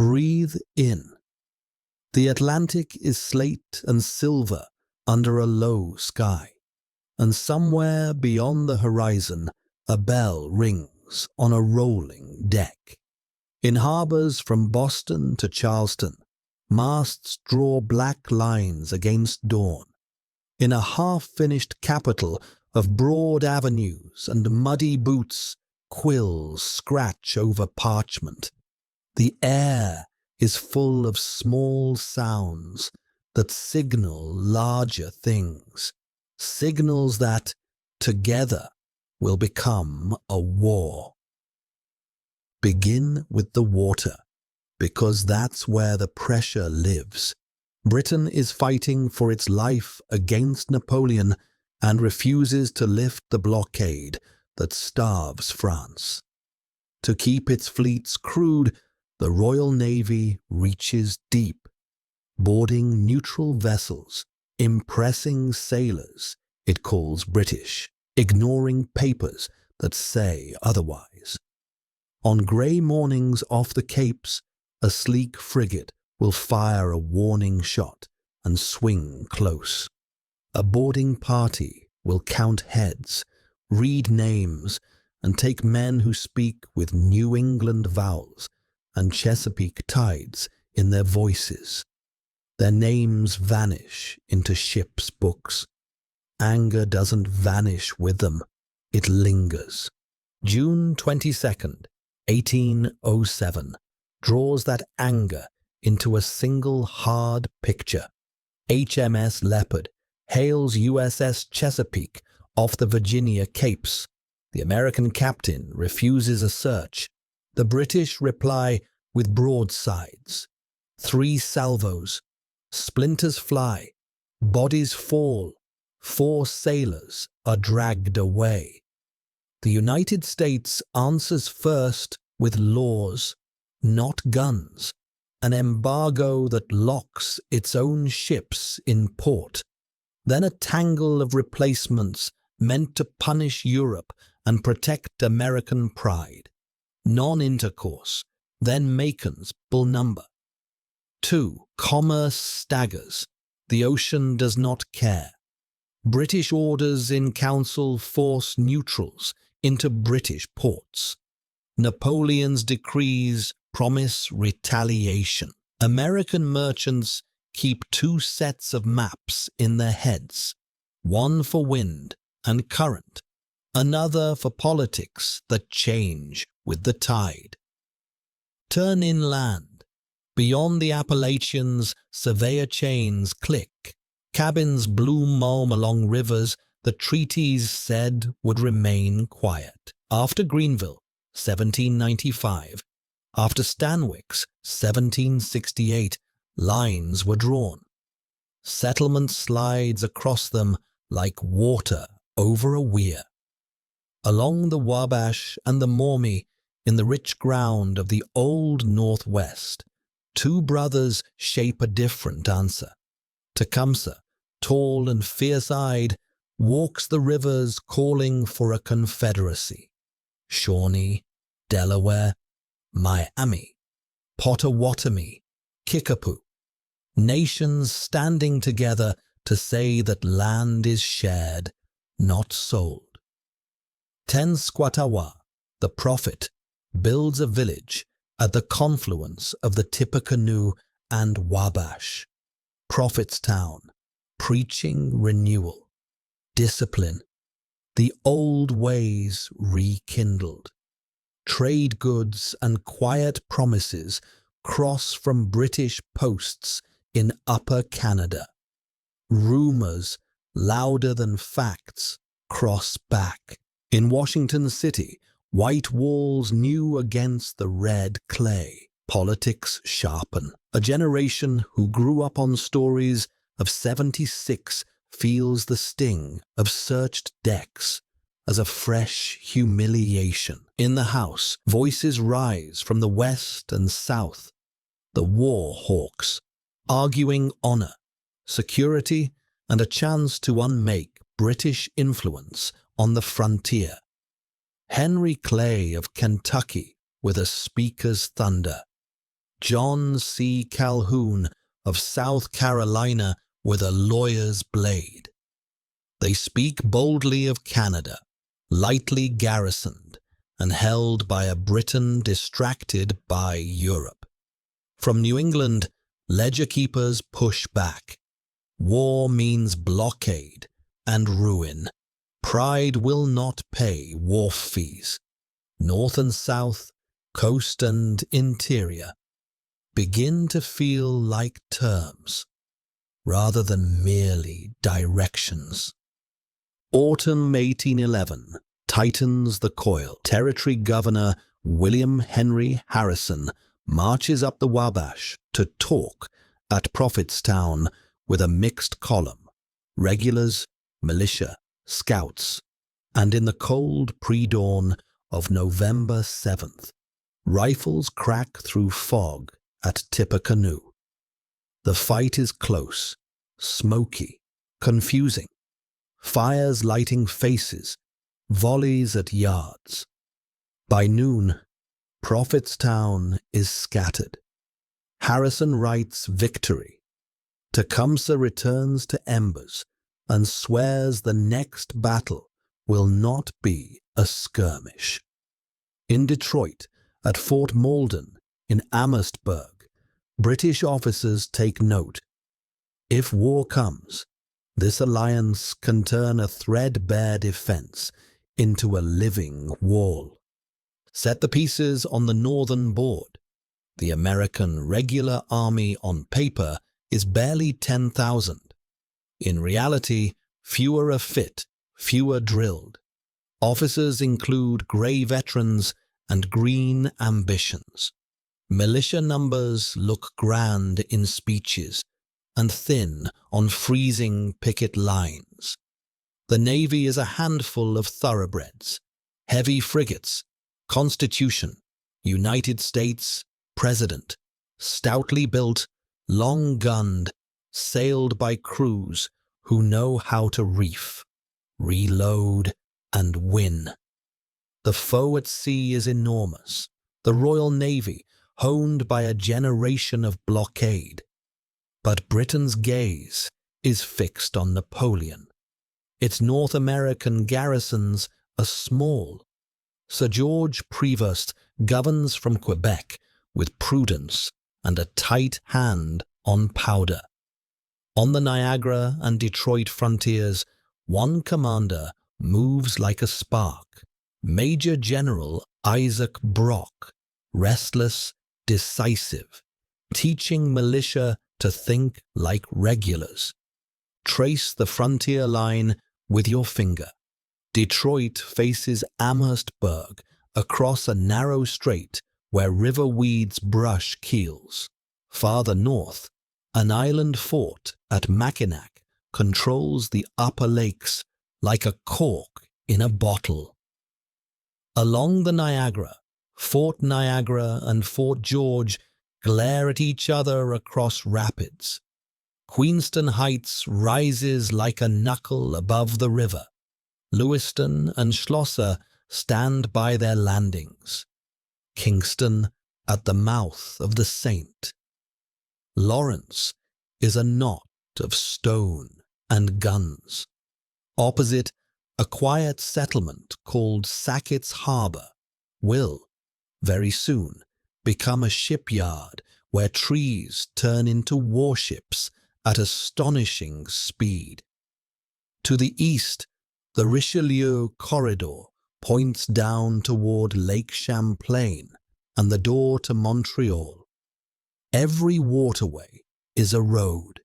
Breathe in. The Atlantic is slate and silver under a low sky, and somewhere beyond the horizon a bell rings on a rolling deck. In harbors from Boston to Charleston, masts draw black lines against dawn. In a half-finished capital of broad avenues and muddy boots, quills scratch over parchment. The air is full of small sounds that signal larger things, signals that, together, will become a war. Begin with the water, because that's where the pressure lives. Britain is fighting for its life against Napoleon and refuses to lift the blockade that starves France. To keep its fleets crewed, the Royal Navy reaches deep, boarding neutral vessels, impressing sailors it calls British, ignoring papers that say otherwise. On grey mornings off the Capes, a sleek frigate will fire a warning shot and swing close. A boarding party will count heads, read names, and take men who speak with New England vowels and Chesapeake tides in their voices. Their names vanish into ship's books. Anger doesn't vanish with them, it lingers. June 22nd, 1807, draws that anger into a single hard picture. HMS Leopard hails USS Chesapeake off the Virginia Capes. The American captain refuses a search. The British reply with broadsides. 3 salvos. Splinters fly. Bodies fall. 4 sailors are dragged away. The United States answers first with laws, not guns, an embargo that locks its own ships in port, then a tangle of replacements meant to punish Europe and protect American pride. Non-intercourse, then Macon's bull number. 2. Commerce staggers. The ocean does not care. British orders in council force neutrals into British ports. Napoleon's decrees promise retaliation. American merchants keep 2 sets of maps in their heads, one for wind and current, another for politics that change with the tide. Turn inland. Beyond the Appalachians, surveyor chains click. Cabins bloom along rivers the treaties said would remain quiet. After Greenville, 1795, after Stanwix, 1768, lines were drawn. Settlement slides across them like water over a weir. Along the Wabash and the Maumee, in the rich ground of the old Northwest, 2 brothers shape a different answer. Tecumseh, tall and fierce-eyed, walks the rivers calling for a confederacy. Shawnee, Delaware, Miami, Pottawatomie, Kickapoo, nations standing together to say that land is shared, not sold. Tenskwatawa, the prophet, builds a village at the confluence of the Tippecanoe and Wabash. Prophetstown, preaching renewal, discipline, the old ways rekindled. Trade goods and quiet promises cross from British posts in Upper Canada. Rumors, louder than facts, cross back. In Washington City, white walls new against the red clay. Politics sharpen. A generation who grew up on stories of 76 feels the sting of searched decks as a fresh humiliation. In the House, voices rise from the West and South, the war hawks, arguing honor, security, and a chance to unmake British influence on the frontier. Henry Clay of Kentucky with a speaker's thunder. John C. Calhoun of South Carolina with a lawyer's blade. They speak boldly of Canada, lightly garrisoned and held by a Britain distracted by Europe. From New England, ledger keepers push back. War means blockade and ruin. Pride will not pay wharf fees. North and South, coast and interior, begin to feel like terms rather than merely directions. Autumn 1811 tightens the coil. Territory Governor William Henry Harrison marches up the Wabash to talk at Prophetstown with a mixed column, regulars, militia, scouts, and in the cold pre-dawn of November 7th, rifles crack through fog at Tippecanoe. The fight is close, smoky, confusing. Fires lighting faces, volleys at yards. By noon, Prophetstown is scattered. Harrison writes victory. Tecumseh returns to embers and swears the next battle will not be a skirmish. In Detroit, at Fort Malden, in Amherstburg, British officers take note. If war comes, this alliance can turn a threadbare defense into a living wall. Set the pieces on the northern board. The American regular army on paper is barely 10,000. In reality, fewer are fit, fewer drilled. Officers include grey veterans and green ambitions. Militia numbers look grand in speeches and thin on freezing picket lines. The Navy is a handful of thoroughbreds, heavy frigates, Constitution, United States, President, stoutly built, long-gunned, sailed by crews who know how to reef, reload, and win. The foe at sea is enormous, the Royal Navy, honed by a generation of blockade. But Britain's gaze is fixed on Napoleon. Its North American garrisons are small. Sir George Prevost governs from Quebec with prudence and a tight hand on powder. On the Niagara and Detroit frontiers, one commander moves like a spark. Major General Isaac Brock, restless, decisive, teaching militia to think like regulars. Trace the frontier line with your finger. Detroit faces Amherstburg across a narrow strait where river weeds brush keels. Farther north, an island fort at Mackinac controls the upper lakes like a cork in a bottle. Along the Niagara, Fort Niagara and Fort George glare at each other across rapids. Queenston Heights rises like a knuckle above the river. Lewiston and Schlosser stand by their landings. Kingston at the mouth of the Saint. Lawrence is a knot of stone and guns. Opposite, a quiet settlement called Sackett's Harbor will, very soon, become a shipyard where trees turn into warships at astonishing speed. To the east, the Richelieu Corridor points down toward Lake Champlain and the door to Montreal. Every waterway is a road,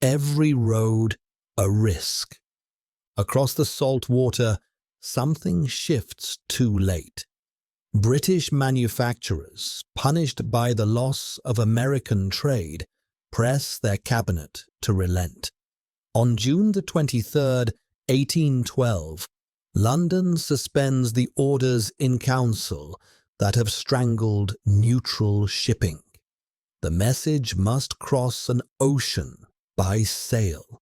every road a risk. Across the salt water, something shifts too late. British manufacturers, punished by the loss of American trade, press their cabinet to relent. On June the 23rd, 1812, London suspends the orders in council that have strangled neutral shipping. The message must cross an ocean by sail.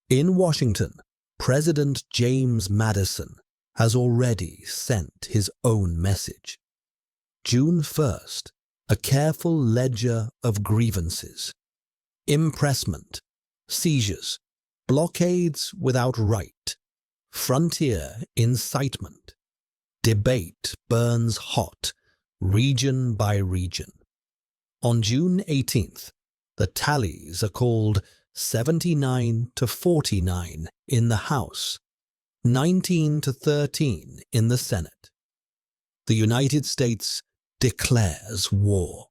In Washington, President James Madison has already sent his own message. June 1st, a careful ledger of grievances, impressment, seizures, blockades without right, frontier incitement. Debate burns hot, region by region. On June 18th, the tallies are called 79 to 49 in the House, 19 to 13 in the Senate. The United States declares war.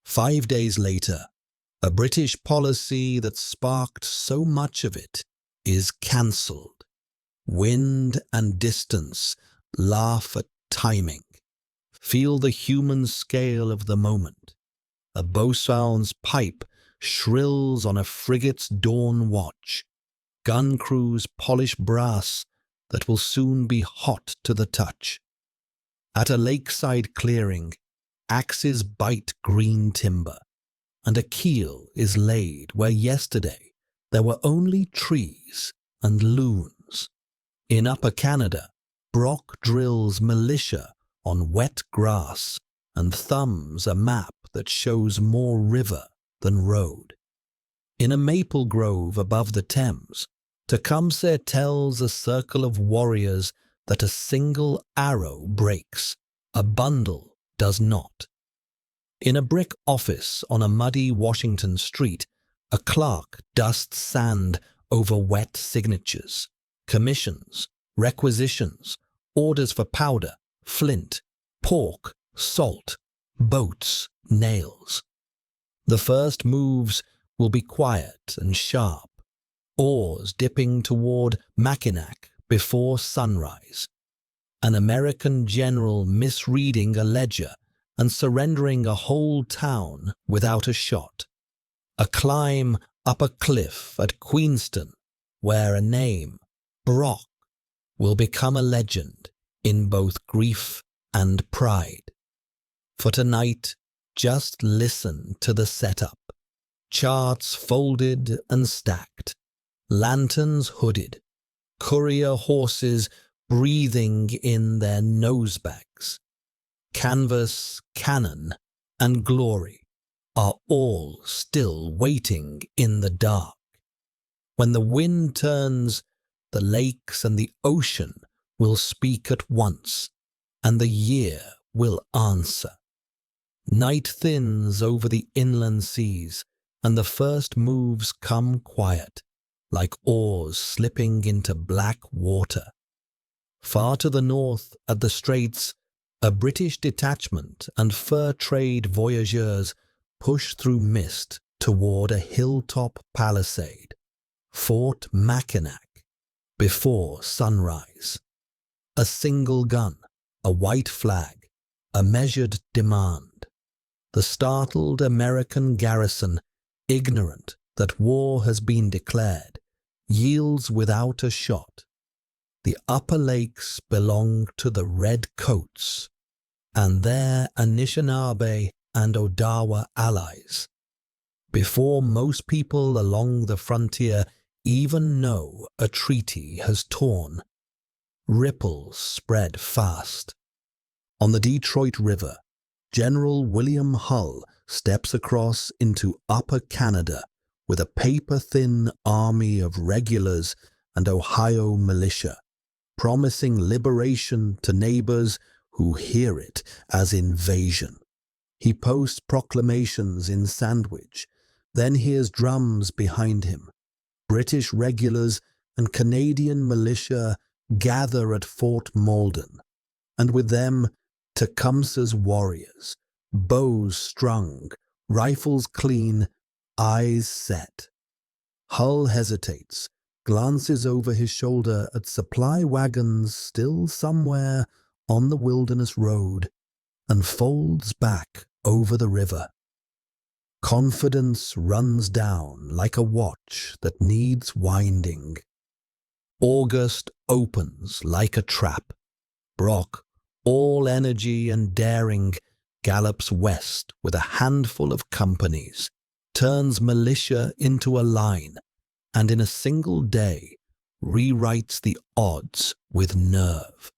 5 days later, a British policy that sparked so much of it is cancelled. Wind and distance laugh at timing. Feel the human scale of the moment. A boatswain's pipe shrills on a frigate's dawn watch. Gun crews polish brass that will soon be hot to the touch. At a lakeside clearing, axes bite green timber, and a keel is laid where yesterday there were only trees and loons. In Upper Canada, Brock drills militia on wet grass and thumbs a map that shows more river than road. In a maple grove above the Thames, Tecumseh tells a circle of warriors that a single arrow breaks, a bundle does not. In a brick office on a muddy Washington street, a clerk dusts sand over wet signatures, commissions, requisitions, orders for powder, flint, pork, salt, boats, nails. The first moves will be quiet and sharp, oars dipping toward Mackinac before sunrise. An American general misreading a ledger and surrendering a whole town without a shot. A climb up a cliff at Queenston where a name, Brock, will become a legend in both grief and pride. For tonight, just listen to the setup. Charts folded and stacked, lanterns hooded, courier horses breathing in their nosebags. Canvas, cannon, and glory are all still waiting in the dark. When the wind turns, the lakes and the ocean will speak at once, and the year will answer. Night thins over the inland seas, and the first moves come quiet, like oars slipping into black water. Far to the north, at the straits, a British detachment and fur trade voyageurs push through mist toward a hilltop palisade, Fort Mackinac, before sunrise. A single gun, a white flag, a measured demand. The startled American garrison, ignorant that war has been declared, yields without a shot. The upper lakes belong to the Redcoats, and their Anishinaabe and Odawa allies. Before most people along the frontier even know a treaty has torn, ripples spread fast. On the Detroit River, General William Hull steps across into Upper Canada with a paper-thin army of regulars and Ohio militia, promising liberation to neighbors who hear it as invasion. He posts proclamations in Sandwich, then hears drums behind him. British regulars and Canadian militia gather at Fort Malden, and with them Tecumseh's warriors, bows strung, rifles clean, eyes set. Hull hesitates, glances over his shoulder at supply wagons still somewhere on the Wilderness Road, and folds back over the river. Confidence runs down like a watch that needs winding. August opens like a trap. Brock, all energy and daring, gallops west with a handful of companies, turns militia into a line, and in a single day rewrites the odds with nerve.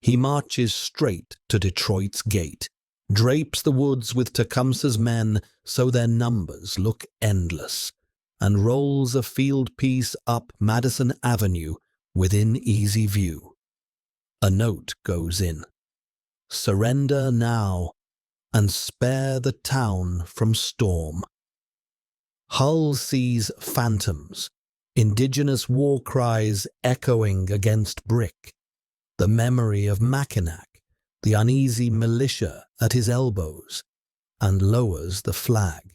He marches straight to Detroit's gate, drapes the woods with Tecumseh's men so their numbers look endless, and rolls a field piece up Madison Avenue within easy view. A note goes in. Surrender now, and spare the town from storm. Hull sees phantoms, indigenous war cries echoing against brick, the memory of Mackinac, the uneasy militia at his elbows, and lowers the flag.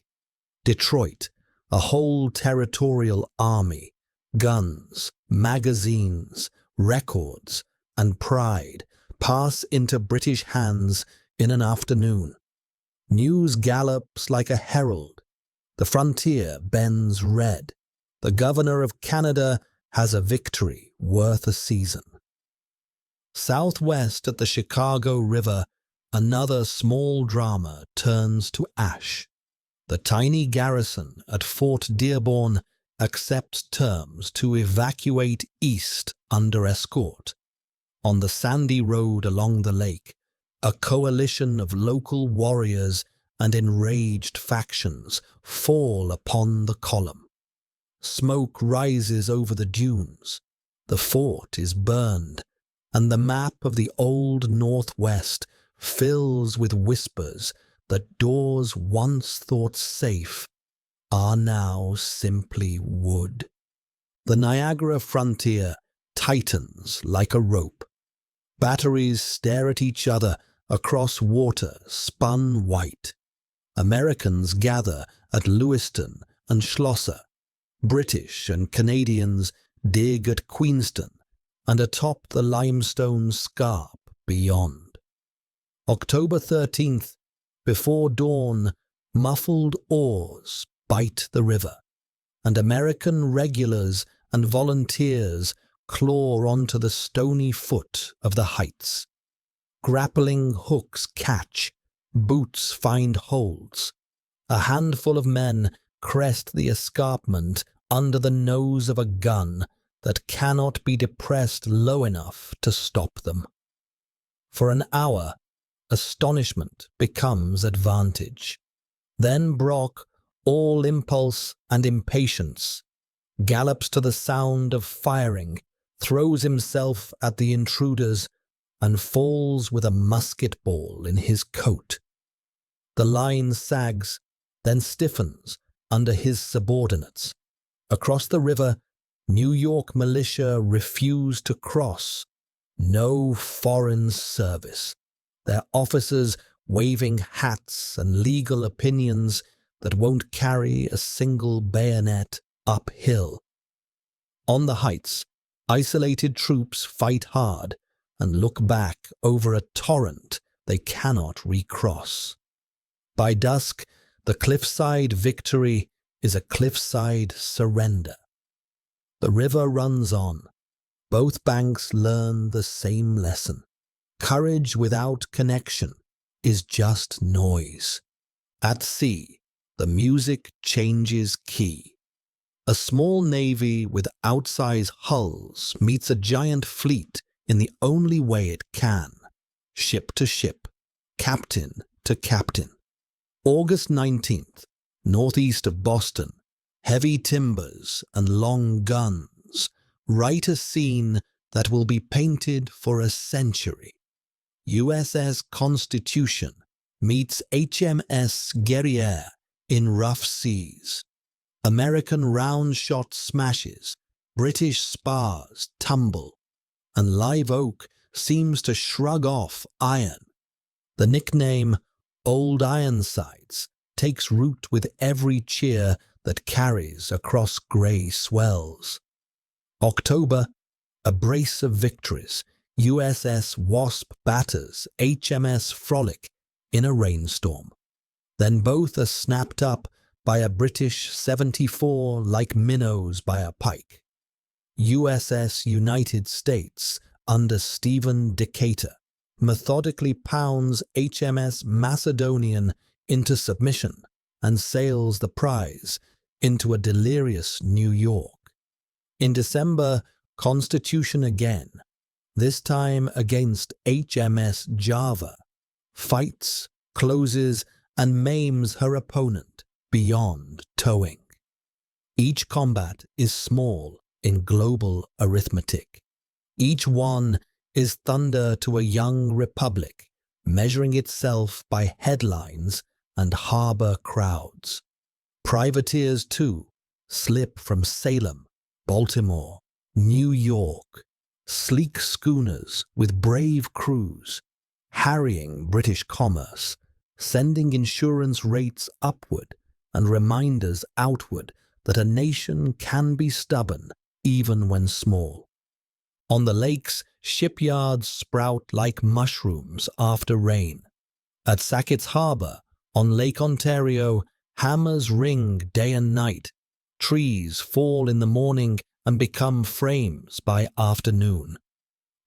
Detroit, a whole territorial army, guns, magazines, records, and pride pass into British hands in an afternoon. News gallops like a herald. The frontier bends red. The governor of Canada has a victory worth a season. Southwest at the Chicago River, another small drama turns to ash. The tiny garrison at Fort Dearborn accepts terms to evacuate east under escort. On the sandy road along the lake, a coalition of local warriors and enraged factions fall upon the column. Smoke rises over the dunes. The fort is burned, and the map of the old Northwest fills with whispers that doors once thought safe are now simply wood. The Niagara frontier tightens like a rope. Batteries stare at each other across water spun white. Americans gather at Lewiston and Schlosser. British and Canadians dig at Queenston and atop the limestone scarp beyond. October 13th, before dawn, muffled oars bite the river, and American regulars and volunteers claw onto the stony foot of the heights. Grappling hooks catch, boots find holds. A handful of men crest the escarpment under the nose of a gun that cannot be depressed low enough to stop them. For an hour, astonishment becomes advantage. Then Brock, all impulse and impatience, gallops to the sound of firing, throws himself at the intruders, and falls with a musket ball in his coat. The line sags, then stiffens under his subordinates. Across the river, New York militia refuse to cross. No foreign service. Their officers waving hats and legal opinions that won't carry a single bayonet uphill. On the heights, isolated troops fight hard and look back over a torrent they cannot recross. By dusk, the cliffside victory is a cliffside surrender. The river runs on. Both banks learn the same lesson. Courage without connection is just noise. At sea, the music changes key. A small navy with outsize hulls meets a giant fleet in the only way it can, ship to ship, captain to captain. August 19th, northeast of Boston, heavy timbers and long guns write a scene that will be painted for a century. USS Constitution meets HMS Guerriere in rough seas. American round shot smashes, British spars tumble, and Live Oak seems to shrug off iron. The nickname Old Ironsides takes root with every cheer that carries across grey swells. October, a brace of victories. USS Wasp batters HMS Frolic in a rainstorm. Then both are snapped up by a British 74 like minnows by a pike. USS United States under Stephen Decatur methodically pounds HMS Macedonian into submission and sails the prize into a delirious New York. In December, Constitution again, this time against HMS Java, fights closes, and maims her opponent beyond towing. Each combat is small in global arithmetic. Each one is thunder to a young republic, measuring itself by headlines and harbor crowds. Privateers, too, slip from Salem, Baltimore, New York, sleek schooners with brave crews, harrying British commerce, sending insurance rates upward and reminders outward that a nation can be stubborn even when small. On the lakes, shipyards sprout like mushrooms after rain. At Sackett's Harbour, on Lake Ontario, hammers ring day and night. Trees fall in the morning and become frames by afternoon.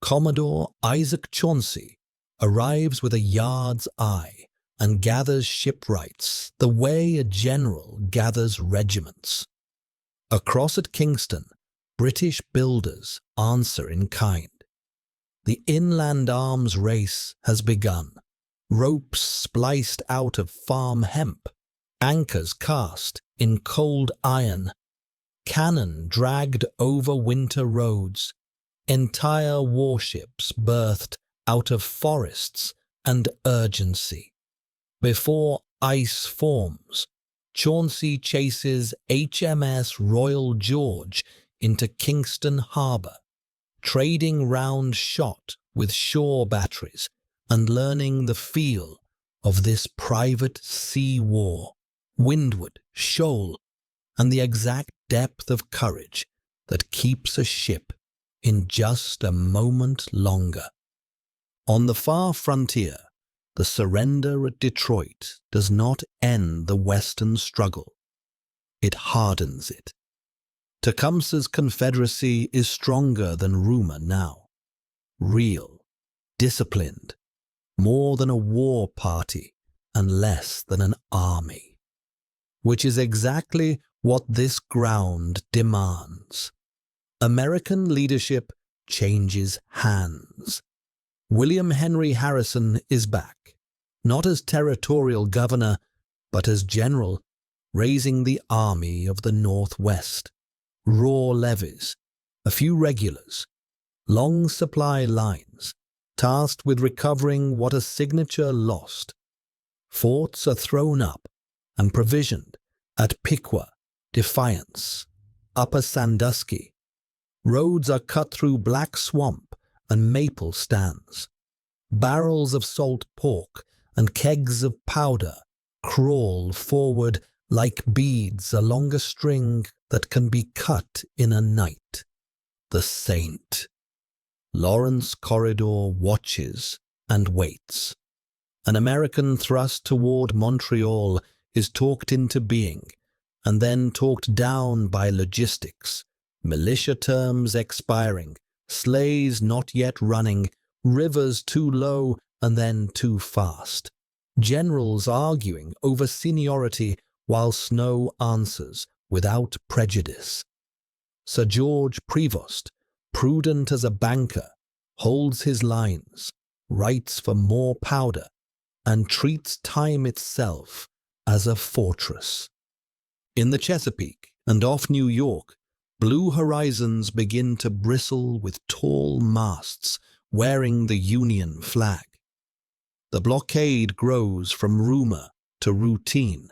Commodore Isaac Chauncey arrives with a yard's eye and gathers shipwrights the way a general gathers regiments. Across at Kingston, British builders answer in kind. The inland arms race has begun. Ropes spliced out of farm hemp, anchors cast in cold iron, cannon dragged over winter roads, entire warships birthed out of forests and urgency. Before ice forms, Chauncey chases HMS Royal George into Kingston Harbour, trading round shot with shore batteries and learning the feel of this private sea war, windward, shoal, and the exact depth of courage that keeps a ship in just a moment longer. On the far frontier, the surrender at Detroit does not end the Western struggle. It hardens it. Tecumseh's Confederacy is stronger than rumor now. Real, disciplined, more than a war party and less than an army. Which is exactly what this ground demands. American leadership changes hands. William Henry Harrison is back, not as territorial governor, but as general, raising the Army of the Northwest. Raw levies, a few regulars, long supply lines, tasked with recovering what a signature lost. Forts are thrown up and provisioned at Piqua, Defiance, Upper Sandusky. Roads are cut through black swamp and maple stands. Barrels of salt pork and kegs of powder crawl forward like beads along a string that can be cut in a night. The Saint. Lawrence Corridor watches and waits. An American thrust toward Montreal is talked into being, and then talked down by logistics, militia terms expiring, sleighs not yet running, rivers too low and then too fast. Generals arguing over seniority while Snow answers without prejudice. Sir George Prevost, prudent as a banker, holds his lines, writes for more powder, and treats time itself as a fortress. In the Chesapeake and off New York, blue horizons begin to bristle with tall masts wearing the Union flag. The blockade grows from rumor to routine.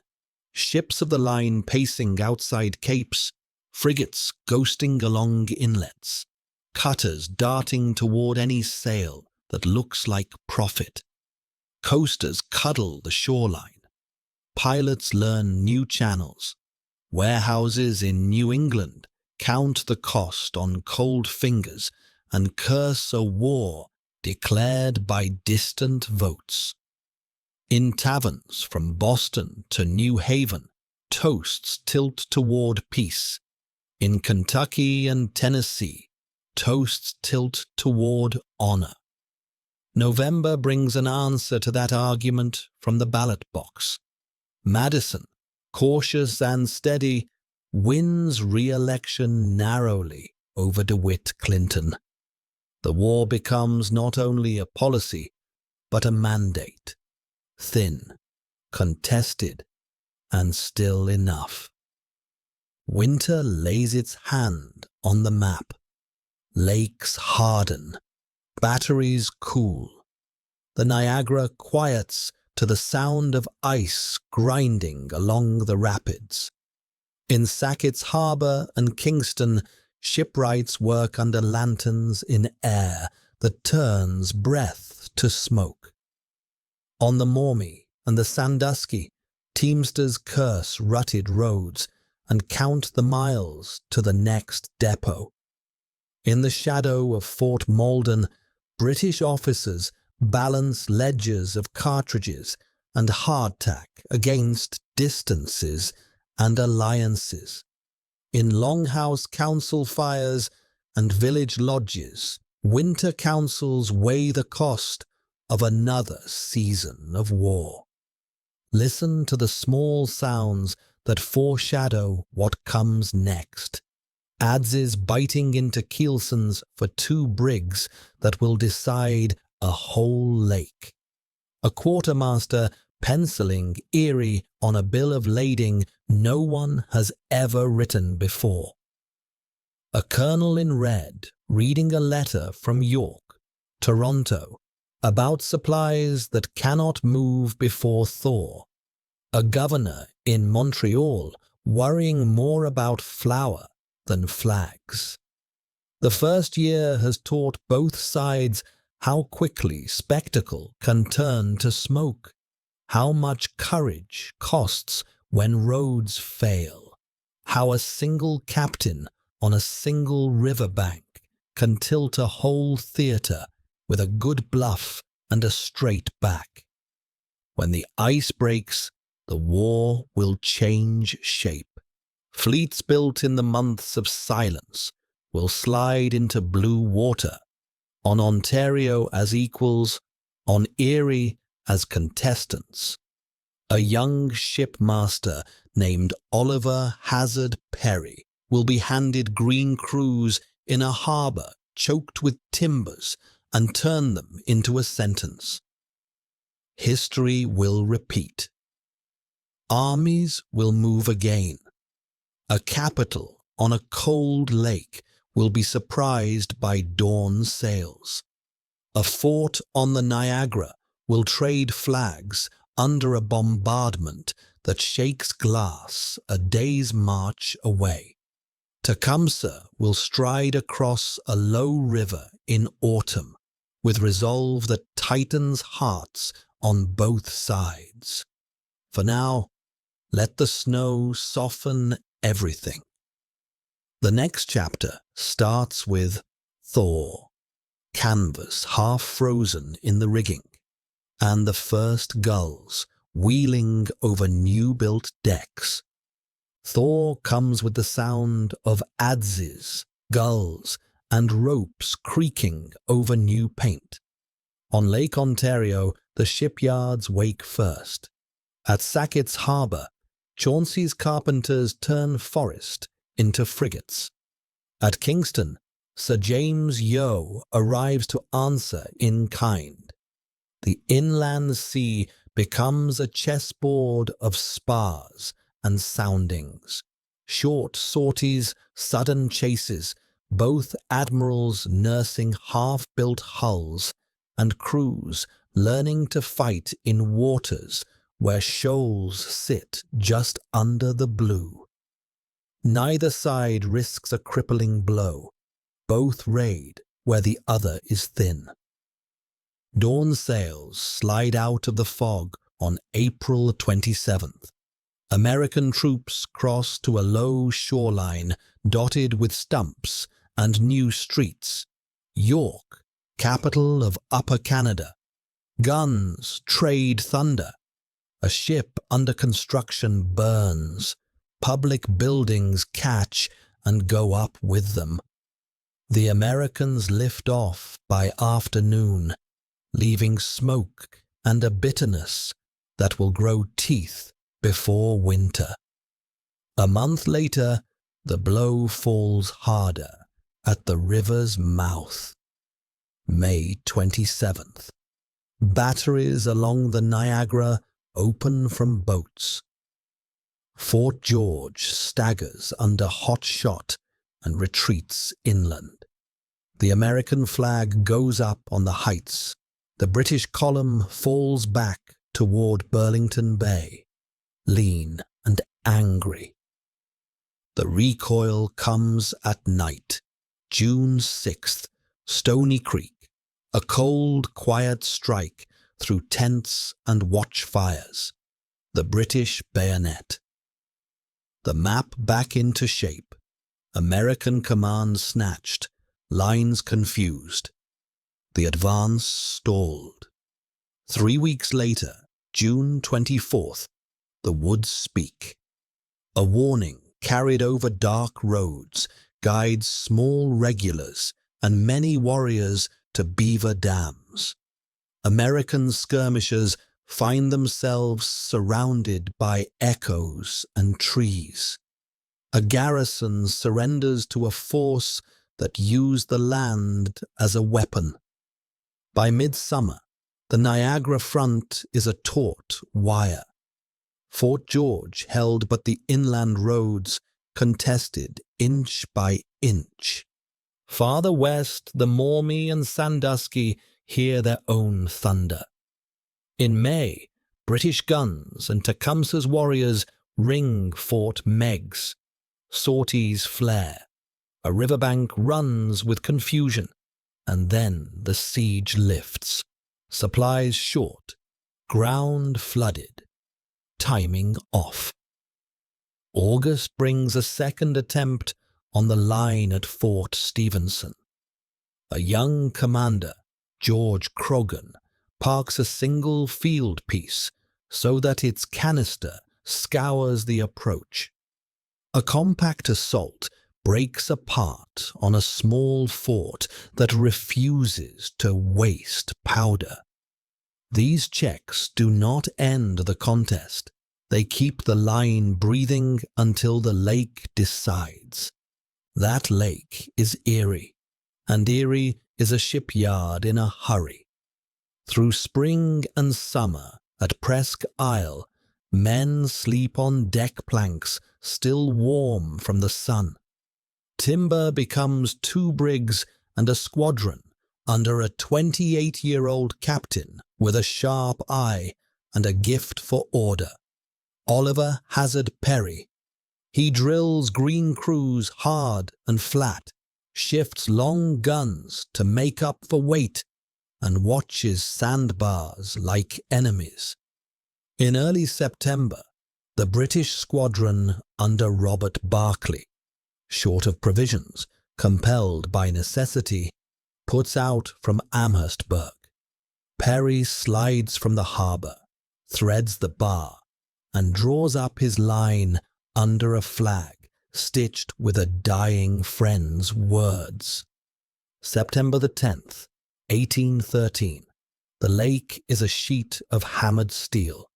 Ships of the line pacing outside capes, frigates ghosting along inlets, cutters darting toward any sail that looks like profit. Coasters cuddle the shoreline. Pilots learn new channels. Warehouses in New England count the cost on cold fingers and curse a war declared by distant votes. In taverns from Boston to New Haven, toasts tilt toward peace. In Kentucky and Tennessee, toasts tilt toward honor. November brings an answer to that argument from the ballot box. Madison, cautious and steady, wins re-election narrowly over DeWitt Clinton. The war becomes not only a policy, but a mandate. thin, contested, and still enough. Winter lays its hand on the map. Lakes harden, batteries cool. The Niagara quiets to the sound of ice grinding along the rapids. In Sackett's Harbour and Kingston, shipwrights work under lanterns in air that turns breath to smoke. On the Mormie and the Sandusky, teamsters curse rutted roads and count the miles to the next depot. In the shadow of Fort Malden, British officers balance ledgers of cartridges and hardtack against distances and alliances. In Longhouse council fires and village lodges, winter councils weigh the cost of another season of war. Listen to the small sounds that foreshadow what comes next. Adzes biting into keelsons for 2 brigs that will decide a whole lake. A quartermaster penciling Erie on a bill of lading no one has ever written before. A colonel in red reading a letter from York, Toronto, about supplies that cannot move before thaw. A governor in Montreal worrying more about flour than flags. The first year has taught both sides how quickly spectacle can turn to smoke, how much courage costs when roads fail, how a single captain on a single riverbank can tilt a whole theatre with a good bluff and a straight back. When the ice breaks, the war will change shape. Fleets built in the months of silence will slide into blue water, on Ontario as equals, on Erie as contestants. A young shipmaster named Oliver Hazard Perry will be handed green crews in a harbour choked with timbers and turn them into a sentence. History will repeat. Armies will move again. A capital on a cold lake will be surprised by dawn sails. A fort on the Niagara will trade flags under a bombardment that shakes glass a day's march away. Tecumseh will stride across a low river in autumn with resolve that tightens hearts on both sides. For now, let the snow soften everything. The next chapter starts with thaw, canvas half frozen in the rigging, and the first gulls wheeling over new-built decks. Thaw comes with the sound of adzes, gulls, and ropes creaking over new paint. On Lake Ontario, the shipyards wake first. At Sackett's Harbour, Chauncey's carpenters turn forest into frigates. At Kingston, Sir James Yeo arrives to answer in kind. The inland sea becomes a chessboard of spars and soundings, short sorties, sudden chases, both admirals nursing half-built hulls, and crews learning to fight in waters where shoals sit just under the blue. Neither side risks a crippling blow. Both raid where the other is thin. Dawn sails slide out of the fog on April 27th. American troops cross to a low shoreline dotted with stumps and new streets. York, capital of Upper Canada. Guns trade thunder. A ship under construction burns. Public buildings catch and go up with them. The Americans lift off by afternoon, leaving smoke and a bitterness that will grow teeth before winter. A month later, the blow falls harder at the river's mouth. May 27th. Batteries along the Niagara open from boats. Fort George staggers under hot shot and retreats inland. The American flag goes up on the heights. The British column falls back toward Burlington Bay, lean and angry. The recoil comes at night, June 6th, Stony Creek, a cold, quiet strike through tents and watchfires. The British bayonet. The map back into shape. American command snatched, lines confused. The advance stalled. 3 weeks later, June 24th, the woods speak. A warning carried over dark roads guides small regulars and many warriors to Beaver Dams. American skirmishers find themselves surrounded by echoes and trees. A garrison surrenders to a force that used the land as a weapon. By midsummer, the Niagara front is a taut wire. Fort George held, but the inland roads contested inch by inch. Farther west, the Maumee and Sandusky hear their own thunder. In May, British guns and Tecumseh's warriors ring Fort Meigs. Sorties flare. A riverbank runs with confusion, and then the siege lifts. Supplies short, ground flooded, timing off. August brings a second attempt on the line at Fort Stephenson. A young commander, George Croghan, parks a single field piece so that its canister scours the approach. A compact assault breaks apart on a small fort that refuses to waste powder. These checks do not end the contest. They keep the line breathing until the lake decides. That lake is Erie, and Erie is a shipyard in a hurry. Through spring and summer at Presque Isle, men sleep on deck planks still warm from the sun. Timber becomes 2 brigs and a squadron under a 28-year-old captain with a sharp eye and a gift for order, Oliver Hazard Perry. He drills green crews hard and flat, shifts long guns to make up for weight, and watches sandbars like enemies. In early September, the British squadron under Robert Barclay, short of provisions, compelled by necessity, puts out from Amherstburg. Perry slides from the harbour, threads the bar, and draws up his line under a flag stitched with a dying friend's words. September the 10th, 1813. The lake is a sheet of hammered steel.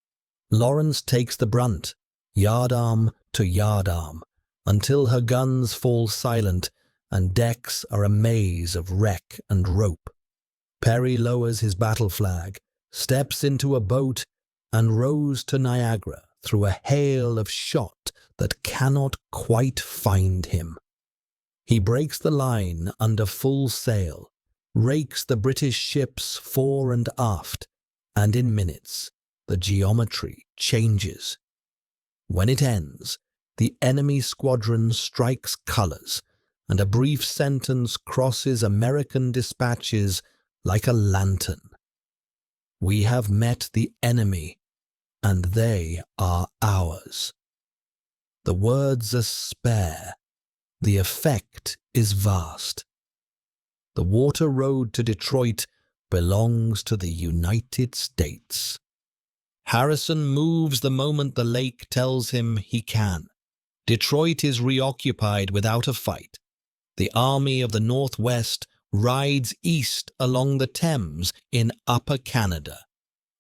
Lawrence takes the brunt, yardarm to yardarm, until her guns fall silent and decks are a maze of wreck and rope. Perry lowers his battle flag, steps into a boat, and rows to Niagara through a hail of shot that cannot quite find him. He breaks the line under full sail, rakes the British ships fore and aft, and in minutes the geometry changes. When it ends, the enemy squadron strikes colors, and a brief sentence crosses American dispatches like a lantern. We have met the enemy, and they are ours. The words are spare. The effect is vast. The water road to Detroit belongs to the United States. Harrison moves the moment the lake tells him he can. Detroit is reoccupied without a fight. The Army of the Northwest rides east along the Thames in Upper Canada,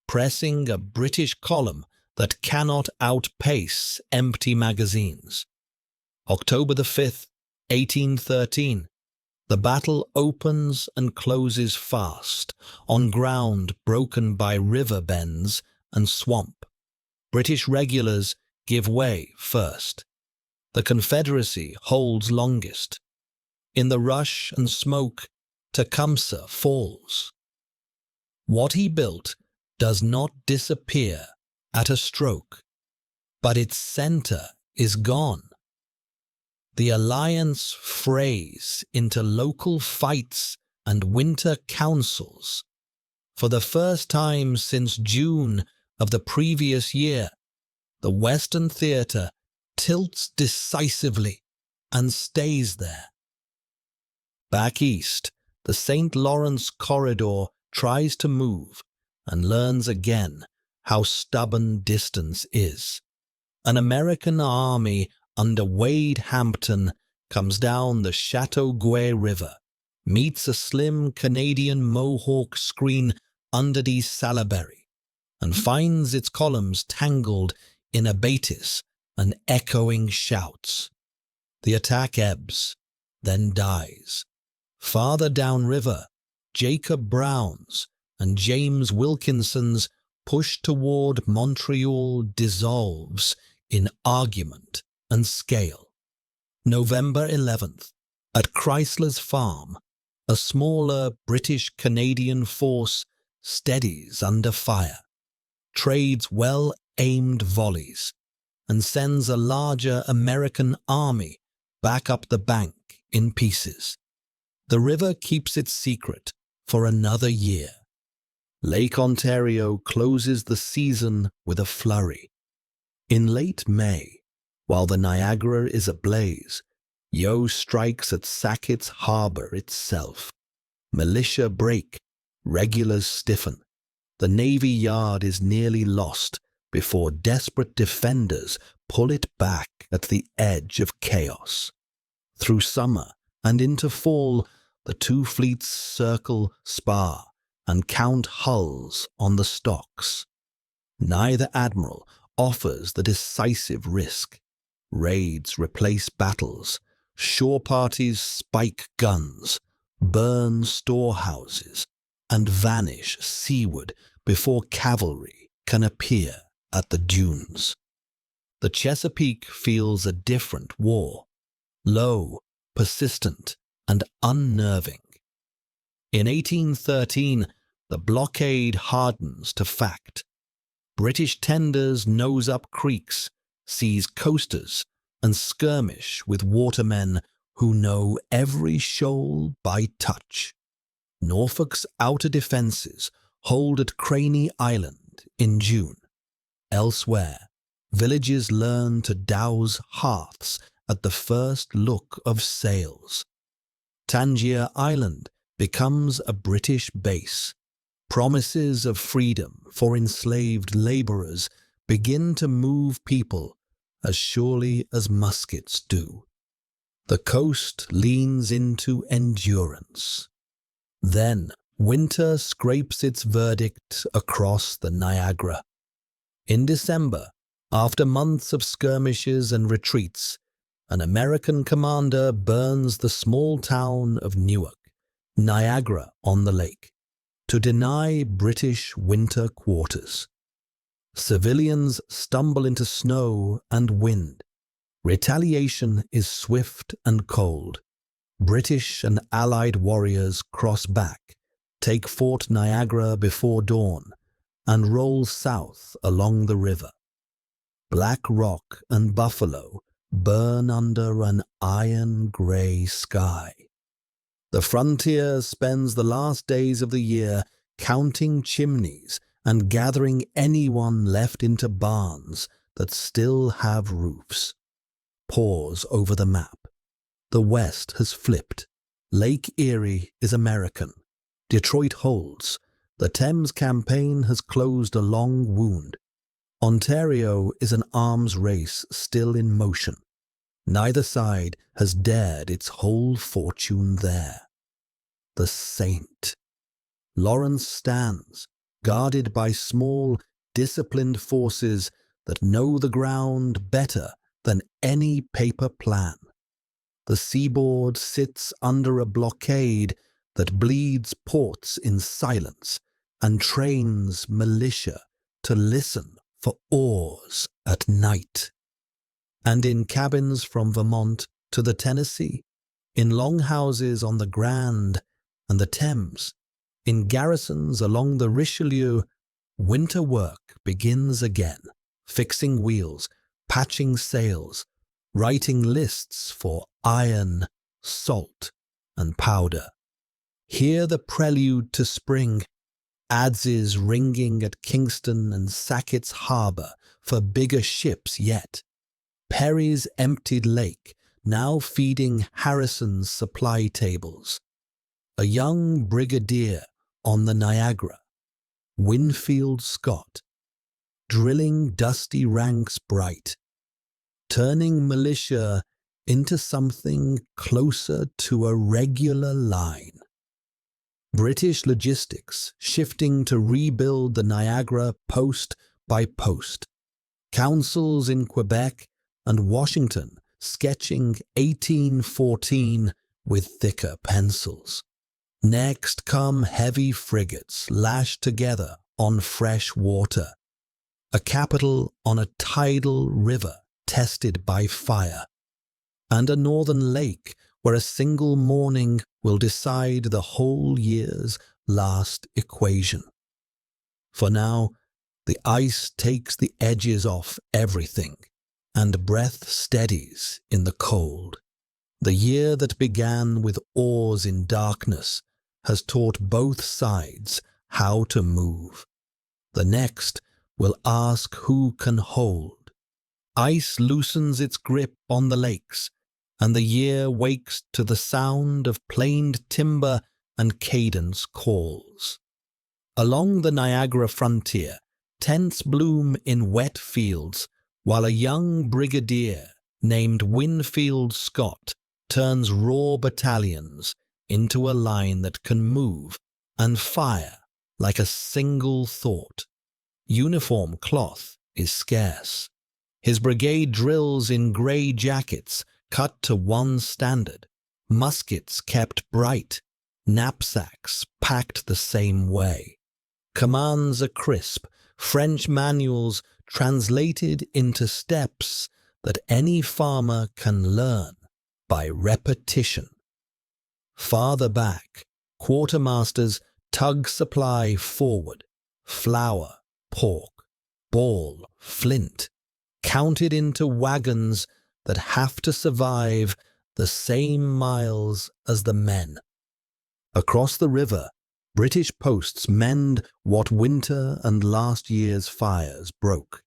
pressing a British column that cannot outpace empty magazines. October the 5th, 1813. The battle opens and closes fast, on ground broken by river bends and swamp. British regulars give way first. The Confederacy holds longest. In the rush and smoke, Tecumseh falls. What he built does not disappear at a stroke, but its center is gone. The alliance frays into local fights and winter councils. For the first time since June of the previous year, the Western theater tilts decisively and stays there. Back east, the St. Lawrence corridor tries to move and learns again how stubborn distance is. An American army under Wade Hampton comes down the Chateauguay River, meets a slim Canadian Mohawk screen under the Salaberry, and finds its columns tangled in abatis and echoing shouts. The attack ebbs, then dies. Farther downriver, Jacob Brown's and James Wilkinson's push toward Montreal dissolves in argument and scale. November 11th, at Chrysler's Farm, a smaller British-Canadian force steadies under fire, trades well-aimed volleys, and sends a larger American army back up the bank in pieces. The river keeps its secret for another year. Lake Ontario closes the season with a flurry. In late May, while the Niagara is ablaze, Yeo strikes at Sackett's Harbour itself. Militia break, regulars stiffen. The Navy Yard is nearly lost before desperate defenders pull it back at the edge of chaos. Through summer and into fall, the two fleets circle, spar, and count hulls on the stocks. Neither admiral offers the decisive risk. Raids replace battles. Shore parties spike guns, burn storehouses, and vanish seaward before cavalry can appear at the dunes. The Chesapeake feels a different war, low, persistent, and unnerving. In 1813, the blockade hardens to fact. British tenders nose up creeks, seize coasters, and skirmish with watermen who know every shoal by touch. Norfolk's outer defences hold at Craney Island in June. Elsewhere, villages learn to douse hearths at the first look of sails. Tangier Island becomes a British base. Promises of freedom for enslaved labourers begin to move people as surely as muskets do. The coast leans into endurance. Then winter scrapes its verdict across the Niagara. In December, after months of skirmishes and retreats, an American commander burns the small town of Newark, Niagara-on-the-Lake, to deny British winter quarters. Civilians stumble into snow and wind. Retaliation is swift and cold. British and Allied warriors cross back, take Fort Niagara before dawn, and roll south along the river. Black Rock and Buffalo burn under an iron-grey sky. The frontier spends the last days of the year counting chimneys and gathering anyone left into barns that still have roofs. Pause over the map. The West has flipped. Lake Erie is American. Detroit holds. The Thames campaign has closed a long wound. Ontario is an arms race still in motion. Neither side has dared its whole fortune there. The Saint. Lawrence stands, guarded by small, disciplined forces that know the ground better than any paper plan. the seaboard sits under a blockade that bleeds ports in silence and trains militia to listen for oars at night. And in cabins from Vermont to the Tennessee, in longhouses on the Grand and the Thames, in garrisons along the Richelieu, winter work begins again, fixing wheels, patching sails, writing lists for iron, salt, and powder. Hear the prelude to spring, adzes ringing at Kingston and Sackett's Harbour for bigger ships yet. Perry's emptied lake now feeding Harrison's supply tables. A young brigadier on the Niagara, Winfield Scott, drilling dusty ranks bright, turning militia into something closer to a regular line. British logistics shifting to rebuild the Niagara post by post. Councils in Quebec and Washington sketching 1814 with thicker pencils. Next come heavy frigates lashed together on fresh water. A capital on a tidal river tested by fire. And a northern lake where a single morning will decide the whole year's last equation. For now, the ice takes the edges off everything, and breath steadies in the cold. The year that began with oars in darkness has taught both sides how to move. The next will ask who can hold. Ice loosens its grip on the lakes, and the year wakes to the sound of planed timber and cadence calls. Along the Niagara frontier, tents bloom in wet fields, while a young brigadier named Winfield Scott turns raw battalions into a line that can move and fire like a single thought. Uniform cloth is scarce. His brigade drills in grey jackets cut to one standard, muskets kept bright, knapsacks packed the same way. Commands are crisp, French manuals translated into steps that any farmer can learn by repetition. Farther back, quartermasters tug supply forward, flour, pork, ball, flint, counted into wagons that have to survive the same miles as the men. Across the river, British posts mend what winter and last year's fires broke.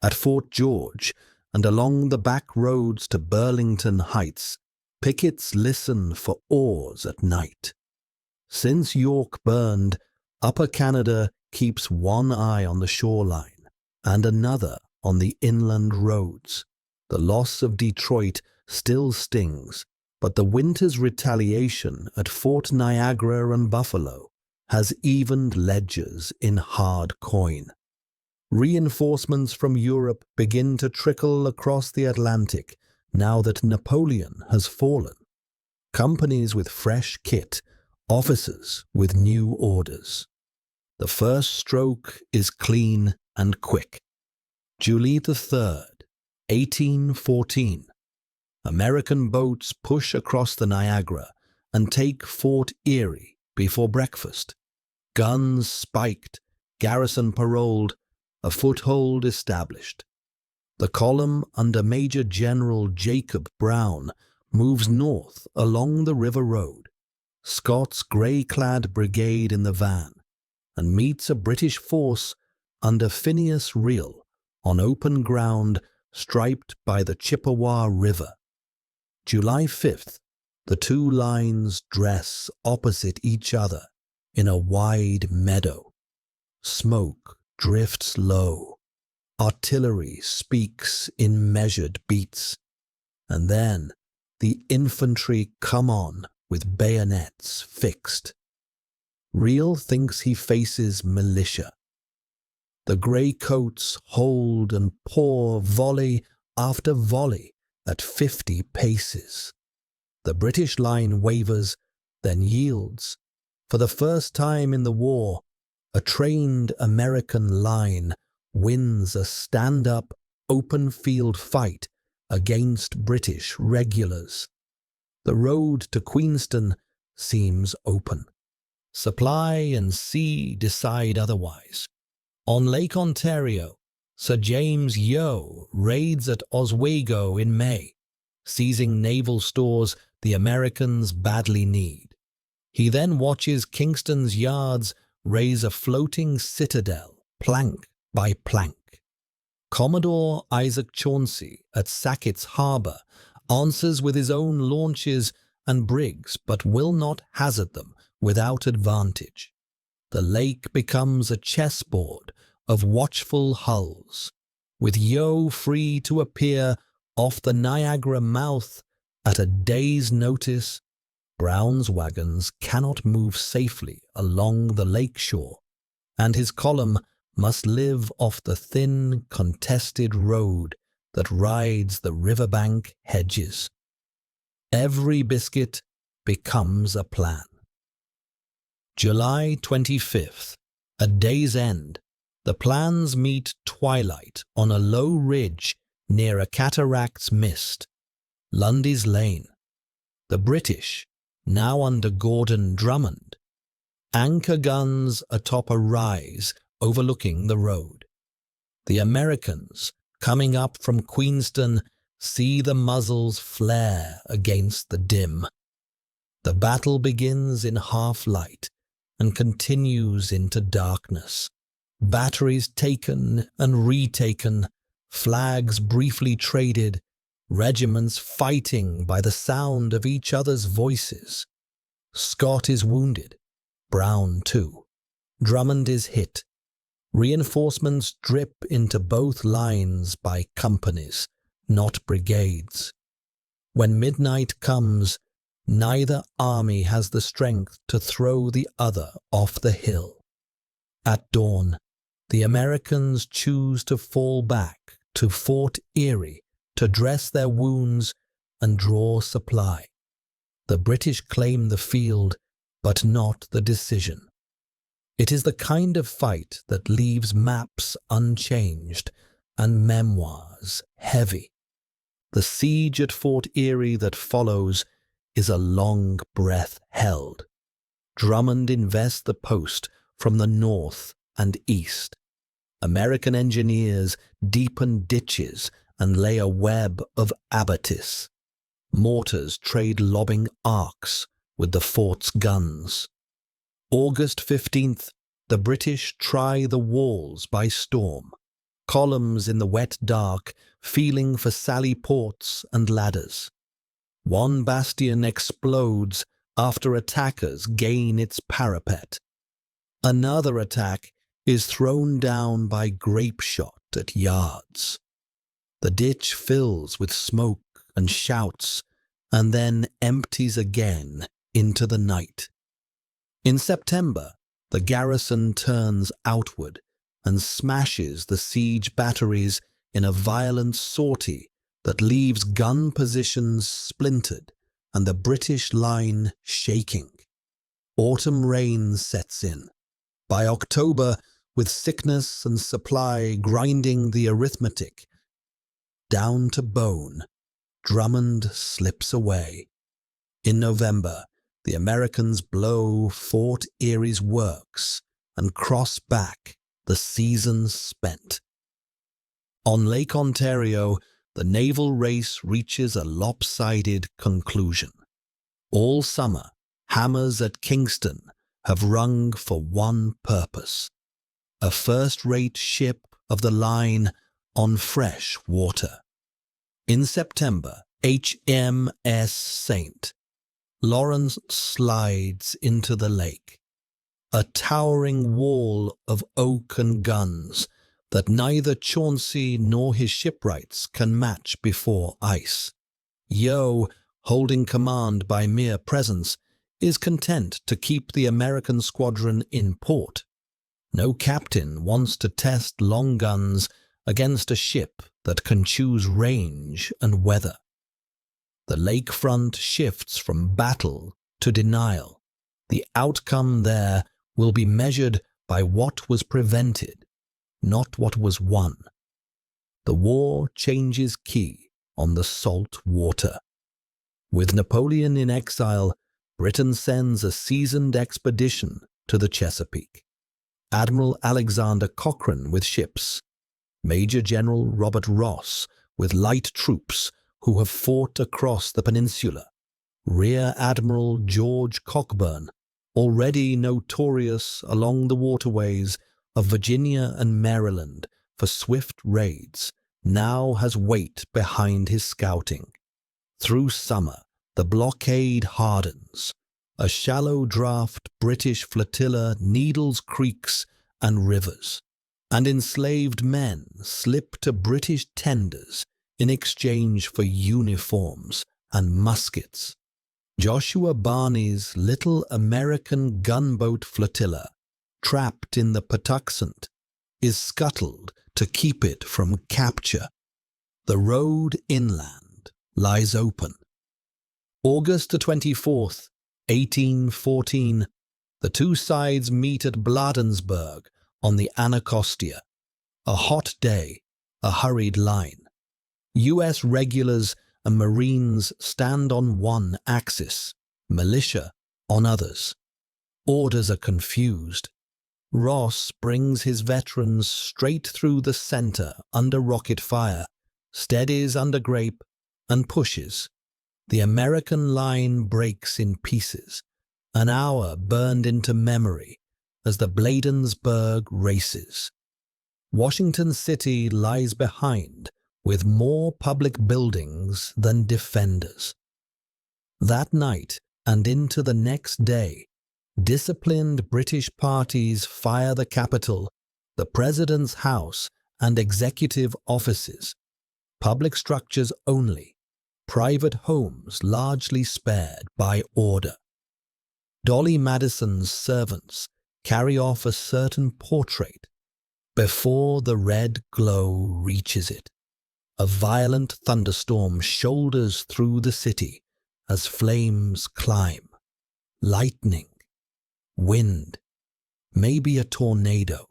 At Fort George and along the back roads to Burlington Heights, pickets listen for oars at night. Since York burned, Upper Canada keeps one eye on the shoreline and another on the inland roads. The loss of Detroit still stings, but the winter's retaliation at Fort Niagara and Buffalo has evened ledgers in hard coin. Reinforcements from Europe begin to trickle across the Atlantic now that Napoleon has fallen. Companies with fresh kit, officers with new orders. The first stroke is clean and quick. July 3rd, 1814. American boats push across the Niagara and take Fort Erie before breakfast. Guns spiked, garrison paroled, a foothold established. The column under Major General Jacob Brown moves north along the river road, Scott's grey-clad brigade in the van, and meets a British force under Phineas Reel on open ground striped by the Chippewa River. July 5th, the two lines dress opposite each other in a wide meadow. Smoke drifts low. Artillery speaks in measured beats. And then the infantry come on with bayonets fixed. Reel thinks he faces militia. The grey coats hold and pour volley after volley at 50 paces. The British line wavers, then yields. For the first time in the war, a trained American line wins a stand-up, open-field fight against British regulars. The road to Queenston seems open. Supply and sea decide otherwise. On Lake Ontario, Sir James Yeo raids at Oswego in May, seizing naval stores the Americans badly need. He then watches Kingston's yards raise a floating citadel, plank by plank. Commodore Isaac Chauncey at Sackett's Harbour answers with his own launches and brigs, but will not hazard them without advantage. The lake becomes a chessboard of watchful hulls, with Yeo free to appear off the Niagara mouth at a day's notice. Brown's wagons cannot move safely along the lake shore, and his column must live off the thin, contested road that rides the riverbank hedges. Every biscuit becomes a plan. July 25th, at day's end, the plans meet twilight on a low ridge near a cataract's mist, Lundy's Lane. The British, now under Gordon Drummond, anchor guns atop a rise overlooking the road. The Americans, coming up from Queenston, see the muzzles flare against the dim. The battle begins in half-light and continues into darkness. Batteries taken and retaken, flags briefly traded, regiments fighting by the sound of each other's voices. Scott is wounded, Brown too. Drummond is hit. Reinforcements drip into both lines by companies, not brigades. When midnight comes, neither army has the strength to throw the other off the hill. At dawn, the Americans choose to fall back to Fort Erie to dress their wounds and draw supply. The British claim the field, but not the decision. It is the kind of fight that leaves maps unchanged and memoirs heavy. The siege at Fort Erie that follows is a long breath held. Drummond invests the post from the north and east. American engineers deepen ditches and lay a web of abattis. Mortars trade lobbing arcs with the fort's guns. August 15th, the British try the walls by storm. Columns in the wet dark, feeling for sally ports and ladders. One bastion explodes after attackers gain its parapet. Another attack is thrown down by grape shot at yards. The ditch fills with smoke and shouts, and then empties again into the night. In September, the garrison turns outward and smashes the siege batteries in a violent sortie that leaves gun positions splintered and the British line shaking. Autumn rain sets in. By October, with sickness and supply grinding the arithmetic down to bone, Drummond slips away. In November, the Americans blow Fort Erie's works and cross back, the season spent. On Lake Ontario, the naval race reaches a lopsided conclusion. All summer, hammers at Kingston have rung for one purpose: a first-rate ship of the line on fresh water. In September, HMS Saint Lawrence slides into the lake, a towering wall of oak and guns that neither Chauncey nor his shipwrights can match before ice. Yeo, holding command by mere presence, is content to keep the American squadron in port. No captain wants to test long guns against a ship that can choose range and weather. The lakefront shifts from battle to denial. The outcome there will be measured by what was prevented, not what was won. The war changes key on the salt water. With Napoleon in exile, Britain sends a seasoned expedition to the Chesapeake. Admiral Alexander Cochrane with ships, Major General Robert Ross with light troops who have fought across the peninsula, Rear Admiral George Cockburn, already notorious along the waterways of Virginia and Maryland for swift raids, now has weight behind his scouting. Through summer, the blockade hardens. A shallow draft British flotilla needles creeks and rivers, and enslaved men slip to British tenders in exchange for uniforms and muskets. Joshua Barney's little American gunboat flotilla, trapped in the Patuxent, is scuttled to keep it from capture. The road inland lies open. August the 24th, 1814, the two sides meet at Bladensburg on the Anacostia. A hot day, a hurried line. U.S. regulars and Marines stand on one axis, militia on others. Orders are confused. Ross brings his veterans straight through the center under rocket fire, steadies under grape, and pushes. The American line breaks in pieces, an hour burned into memory as the Bladensburg races. Washington City lies behind, with more public buildings than defenders. That night and into the next day, disciplined British parties fire the Capitol, the President's house, and executive offices. Public structures only, private homes largely spared by order. Dolly Madison's servants carry off a certain portrait before the red glow reaches it. A violent thunderstorm shoulders through the city as flames climb. Lightning, wind, maybe a tornado.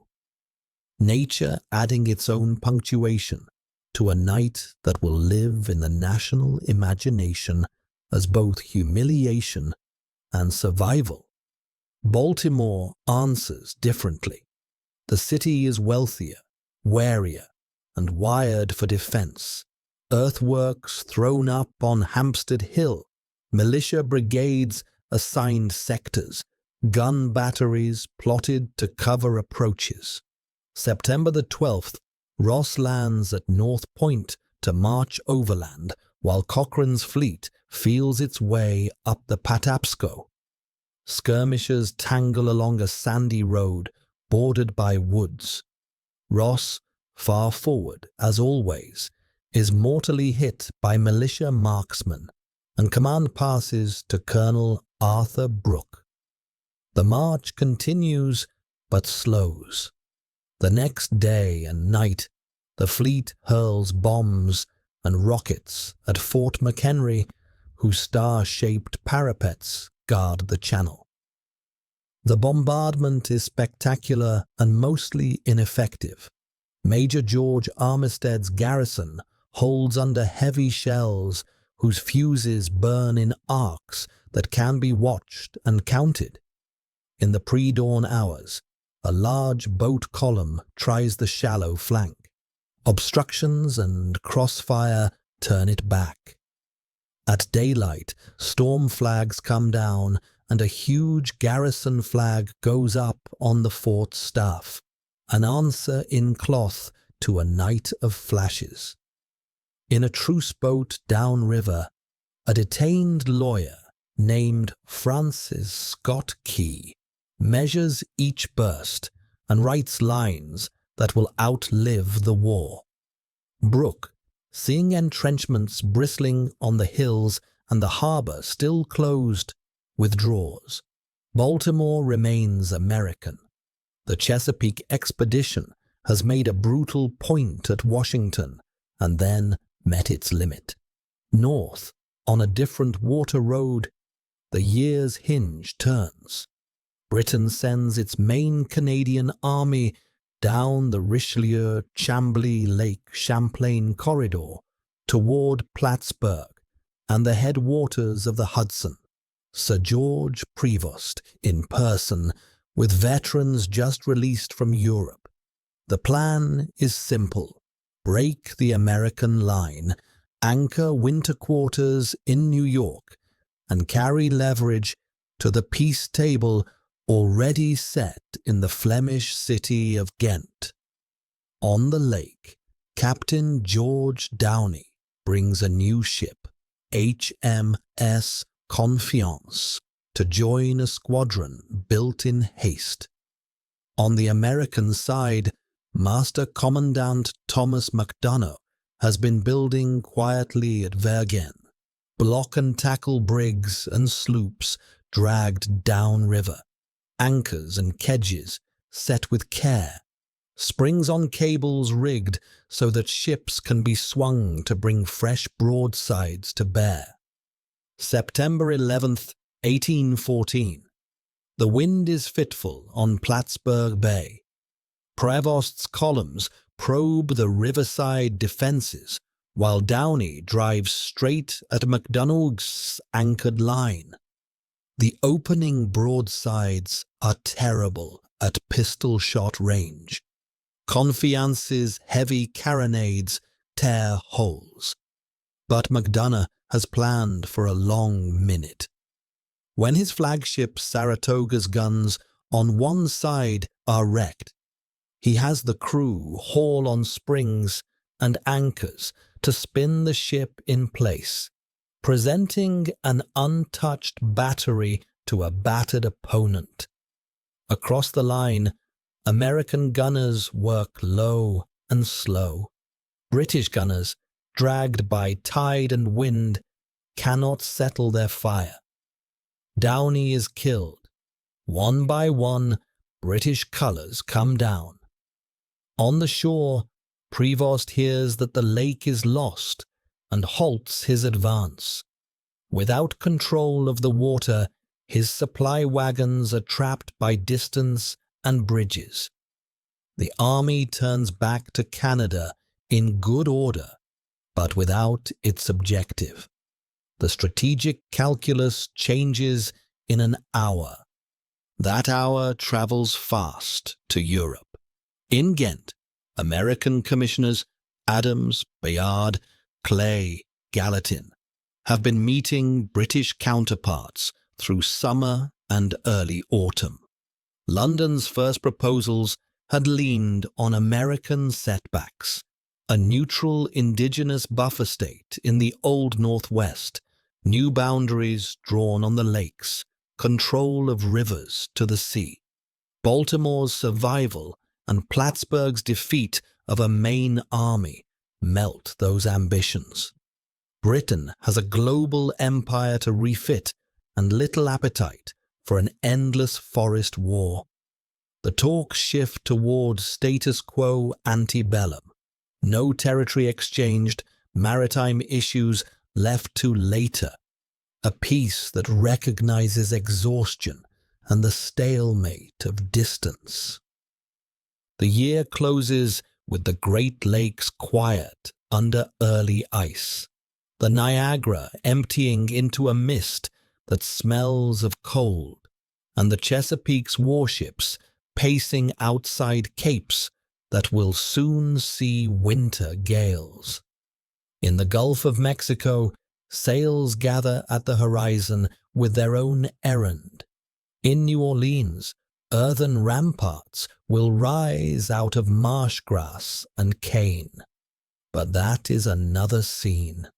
Nature adding its own punctuation to a night that will live in the national imagination as both humiliation and survival. Baltimore answers differently. The city is wealthier, warier, and wired for defense. Earthworks thrown up on Hampstead Hill, militia brigades assigned sectors, gun batteries plotted to cover approaches. September the 12th, Ross lands at North Point to march overland while Cochrane's fleet feels its way up the Patapsco. Skirmishers tangle along a sandy road bordered by woods. Ross, far forward as always, is mortally hit by militia marksmen, and command passes to Colonel Arthur Brooke. The march continues but slows. The next day and night, the fleet hurls bombs and rockets at Fort McHenry, whose star-shaped parapets guard the channel. The bombardment is spectacular and mostly ineffective. Major George Armistead's garrison holds under heavy shells whose fuses burn in arcs that can be watched and counted. In the pre-dawn hours, a large boat column tries the shallow flank. Obstructions and crossfire turn it back. At daylight, storm flags come down and a huge garrison flag goes up on the fort's staff, an answer in cloth to a night of flashes. In a truce boat downriver, a detained lawyer named Francis Scott Key measures each burst and writes lines that will outlive the war. Brooke, seeing entrenchments bristling on the hills and the harbour still closed, withdraws. Baltimore remains American. The Chesapeake expedition has made a brutal point at Washington and then met its limit. North, On a different water road, the year's hinge turns. Britain sends its main Canadian army down the Richelieu-Chambly-Lake Champlain corridor toward Plattsburgh and the headwaters of the Hudson. Sir George Prevost in person, with veterans just released from Europe. The plan is simple. Break the American line, anchor winter quarters in New York, and carry leverage to the peace table already set in the Flemish city of Ghent. On the lake, Captain George Downey brings a new ship, HMS Confiance, to join a squadron built in haste. On the American side, Master Commandant Thomas MacDonough has been building quietly at Vergennes. Block and tackle brigs and sloops dragged downriver, anchors and kedges set with care, springs on cables rigged so that ships can be swung to bring fresh broadsides to bear. September 11th, 1814. The wind is fitful on Plattsburgh Bay. Prevost's columns probe the riverside defences, while Downey drives straight at MacDonough's anchored line. The opening broadsides are terrible at pistol-shot range. Confiance's heavy carronades tear holes. But MacDonough has planned for a long minute. When his flagship Saratoga's guns on one side are wrecked, he has the crew haul on springs and anchors to spin the ship in place, presenting an untouched battery to a battered opponent. Across the line, American gunners work low and slow. British gunners, dragged by tide and wind, cannot settle their fire. Downey is killed. One by one, British colours come down. On the shore, Prevost hears that the lake is lost and halts his advance. Without control of the water, his supply wagons are trapped by distance and bridges. The army turns back to Canada in good order, but without its objective. The strategic calculus changes in an hour. That hour travels fast to Europe. In Ghent, American commissioners Adams, Bayard, Clay, Gallatin have been meeting British counterparts through summer and early autumn. London's first proposals had leaned on American setbacks, a neutral indigenous buffer state in the Old Northwest, new boundaries drawn on the lakes, control of rivers to the sea. Baltimore's survival and Plattsburgh's defeat of a main army melt those ambitions. Britain has a global empire to refit and little appetite for an endless forest war. The talks shift toward status quo antebellum. No territory exchanged, maritime issues left to later. A peace that recognizes exhaustion and the stalemate of distance. The year closes with the Great Lakes quiet under early ice, the Niagara emptying into a mist that smells of cold, and the Chesapeake's warships pacing outside capes that will soon see winter gales. In the Gulf of Mexico, sails gather at the horizon with their own errand. In New Orleans, earthen ramparts will rise out of marsh grass and cane. But that is another scene.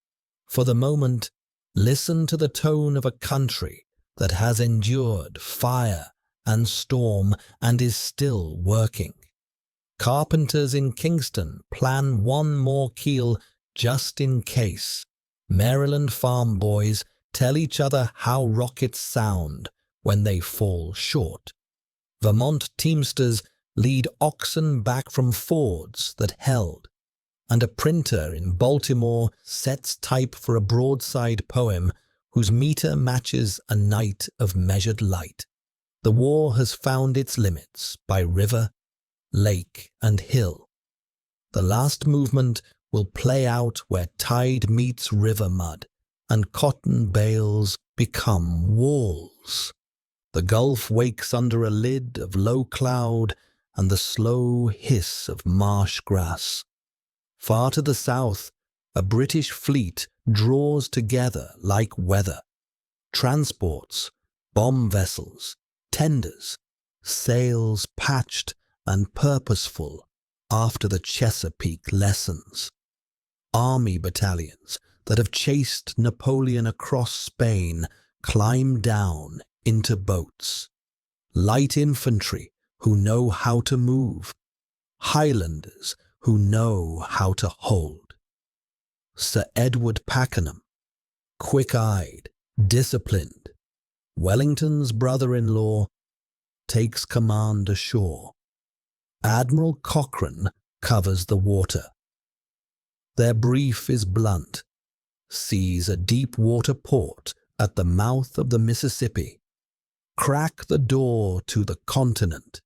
For the moment, listen to the tone of a country that has endured fire and storm and is still working. Carpenters in Kingston plan one more keel just in case. Maryland farm boys tell each other how rockets sound when they fall short. Vermont teamsters lead oxen back from fords that held. and a printer in Baltimore sets type for a broadside poem whose meter matches a night of measured light. The war has found its limits by river, lake, and hill. The last movement will play out where tide meets river mud, and cotton bales become walls. The Gulf wakes under a lid of low cloud and the slow hiss of marsh grass. Far to the south, a British fleet draws together like weather. Transports, bomb vessels, tenders, sails patched and purposeful after the Chesapeake lessons. Army battalions that have chased Napoleon across Spain climb down into boats. Light infantry who know how to move. Highlanders who know how to hold. Sir Edward Pakenham, quick-eyed, disciplined, Wellington's brother-in-law, takes command ashore. Admiral Cochrane covers the water. Their brief is blunt. Seize a deep-water port at the mouth of the Mississippi. Crack the door to the continent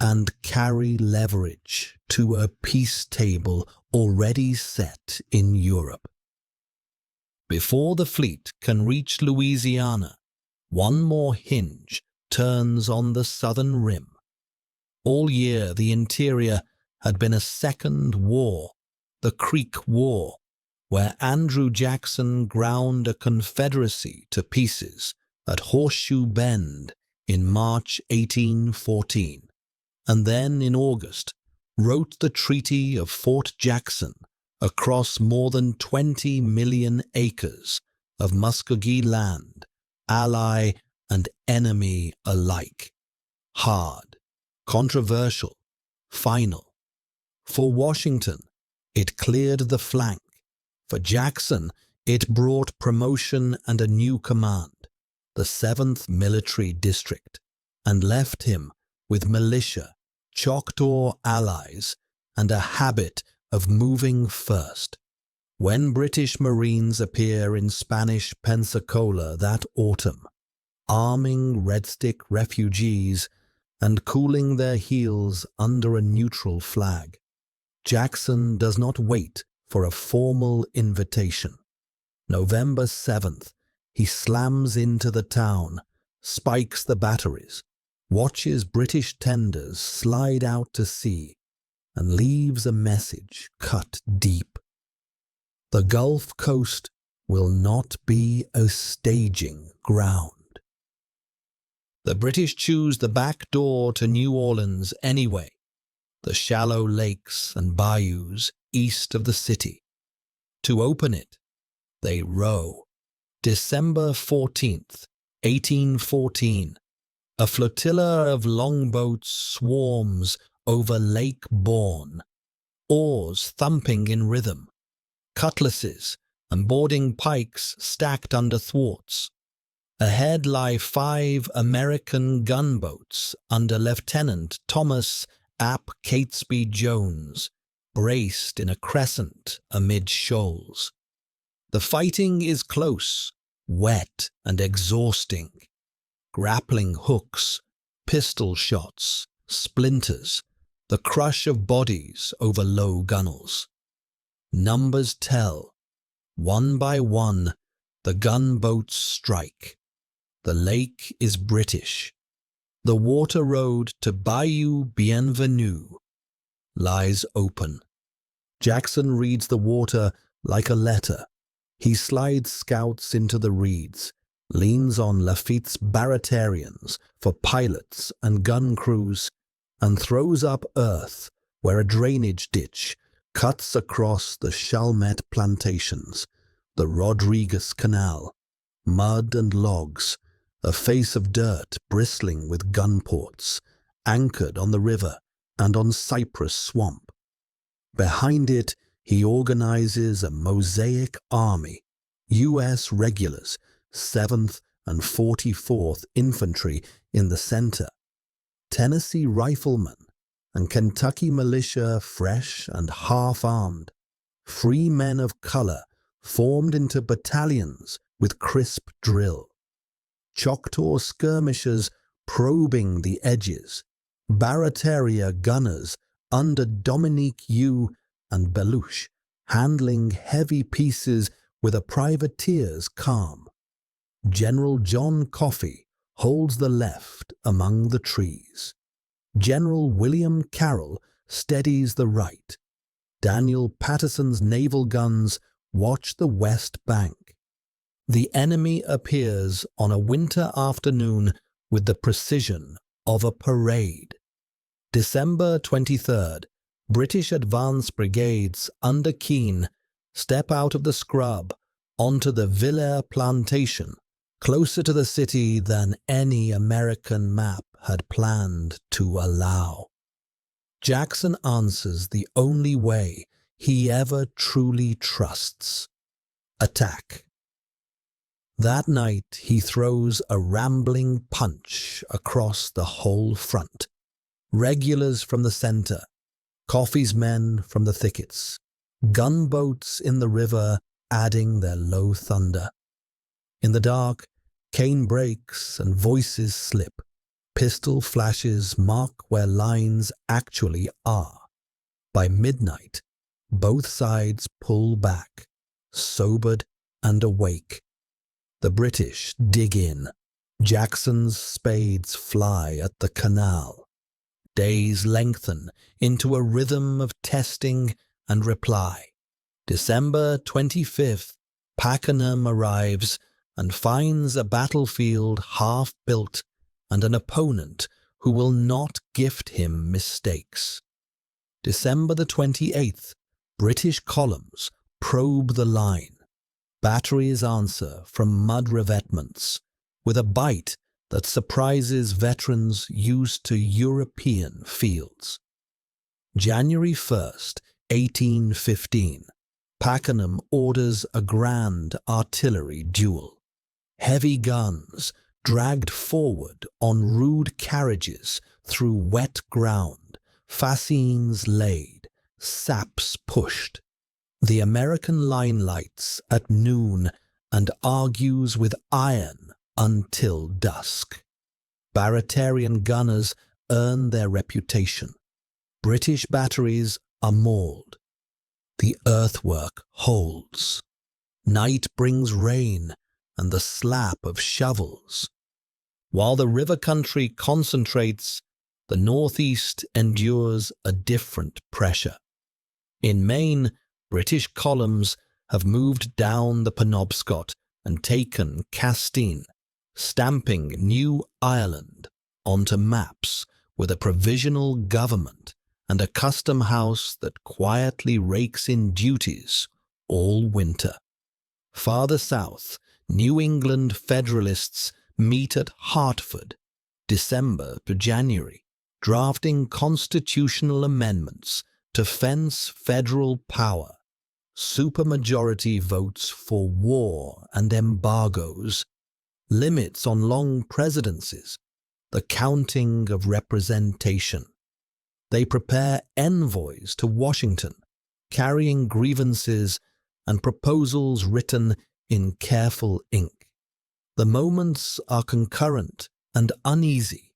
and carry leverage to a peace table already set in Europe. Before the fleet can reach Louisiana, one more hinge turns on the southern rim. All year the interior had been a second war, the Creek War, where Andrew Jackson ground a Confederacy to pieces at Horseshoe Bend in March 1814, and then in August wrote the Treaty of Fort Jackson across more than 20 million acres of Muskogee land, ally and enemy alike. Hard, controversial, final. For Washington, it cleared the flank. For Jackson, it brought promotion and a new command, the 7th Military District, and left him with militia, Choctaw allies, and a habit of moving first. When British Marines appear in Spanish Pensacola that autumn, arming Red Stick refugees and cooling their heels under a neutral flag, Jackson does not wait for a formal invitation. November 7th, he slams into the town, spikes the batteries, watches British tenders slide out to sea, and leaves a message cut deep. The Gulf Coast will not be a staging ground. The British choose the back door to New Orleans anyway, the shallow lakes and bayous east of the city. To open it, they row. December 14th, 1814, a flotilla of longboats swarms over Lake Bourne, oars thumping in rhythm, cutlasses and boarding pikes stacked under thwarts. Ahead lie 5 American gunboats under Lieutenant Thomas Ap Catesby Jones, braced in a crescent amid shoals. The fighting is close, wet and exhausting. Grappling hooks, pistol shots, splinters, the crush of bodies over low gunnels. Numbers tell. One by one, the gunboats strike. The lake is British. The water road to Bayou Bienvenue lies open. Jackson reads the water like a letter. He slides scouts into the reeds, leans on Lafitte's Baratarians for pilots and gun crews, and throws up earth where a drainage ditch cuts across the Chalmette plantations, the Rodriguez Canal, mud and logs, a face of dirt bristling with gun ports, anchored on the river and on cypress swamp. Behind it, he organizes a mosaic army, U.S. regulars, 7th and 44th Infantry in the center, Tennessee riflemen, and Kentucky militia fresh and half-armed. Free men of colour formed into battalions with crisp drill. Choctaw skirmishers probing the edges. Barataria gunners under Dominique U. and Beluche handling heavy pieces with a privateer's calm. General John Coffee holds the left among the trees. General William Carroll steadies the right. Daniel Patterson's naval guns watch the west bank. The enemy appears on a winter afternoon with the precision of a parade. December 23rd, British advance brigades under Keane step out of the scrub onto the Villers plantation, closer to the city than any American map had planned to allow. Jackson answers the only way he ever truly trusts: attack. That night he throws a rambling punch across the whole front. Regulars from the center, Coffee's men from the thickets, gunboats in the river adding their low thunder. In the dark, cane breaks and voices slip. Pistol flashes mark where lines actually are. By midnight, both sides pull back, sobered and awake. The British dig in. Jackson's spades fly at the canal. Days lengthen into a rhythm of testing and reply. December 25th, Pakenham arrives and finds a battlefield half-built and an opponent who will not gift him mistakes. December the 28th, British columns probe the line. Batteries answer from mud revetments with a bite that surprises veterans used to European fields. January 1st, 1815, Pakenham orders a grand artillery duel. Heavy guns dragged forward on rude carriages through wet ground, fascines laid, saps pushed. The American line lights at noon and argues with iron until dusk. Baratarian gunners earn their reputation. British batteries are mauled. The earthwork holds. Night brings rain and the slap of shovels. While the river country concentrates, the northeast endures a different pressure. In Maine, British columns have moved down the Penobscot and taken Castine, stamping New Ireland onto maps with a provisional government and a custom house that quietly rakes in duties all winter. Farther south, New England Federalists meet at Hartford, December to January, drafting constitutional amendments to fence federal power. Supermajority votes for war and embargoes, limits on long presidencies, the counting of representation. They prepare envoys to Washington, carrying grievances and proposals written in careful ink. The moments are concurrent and uneasy.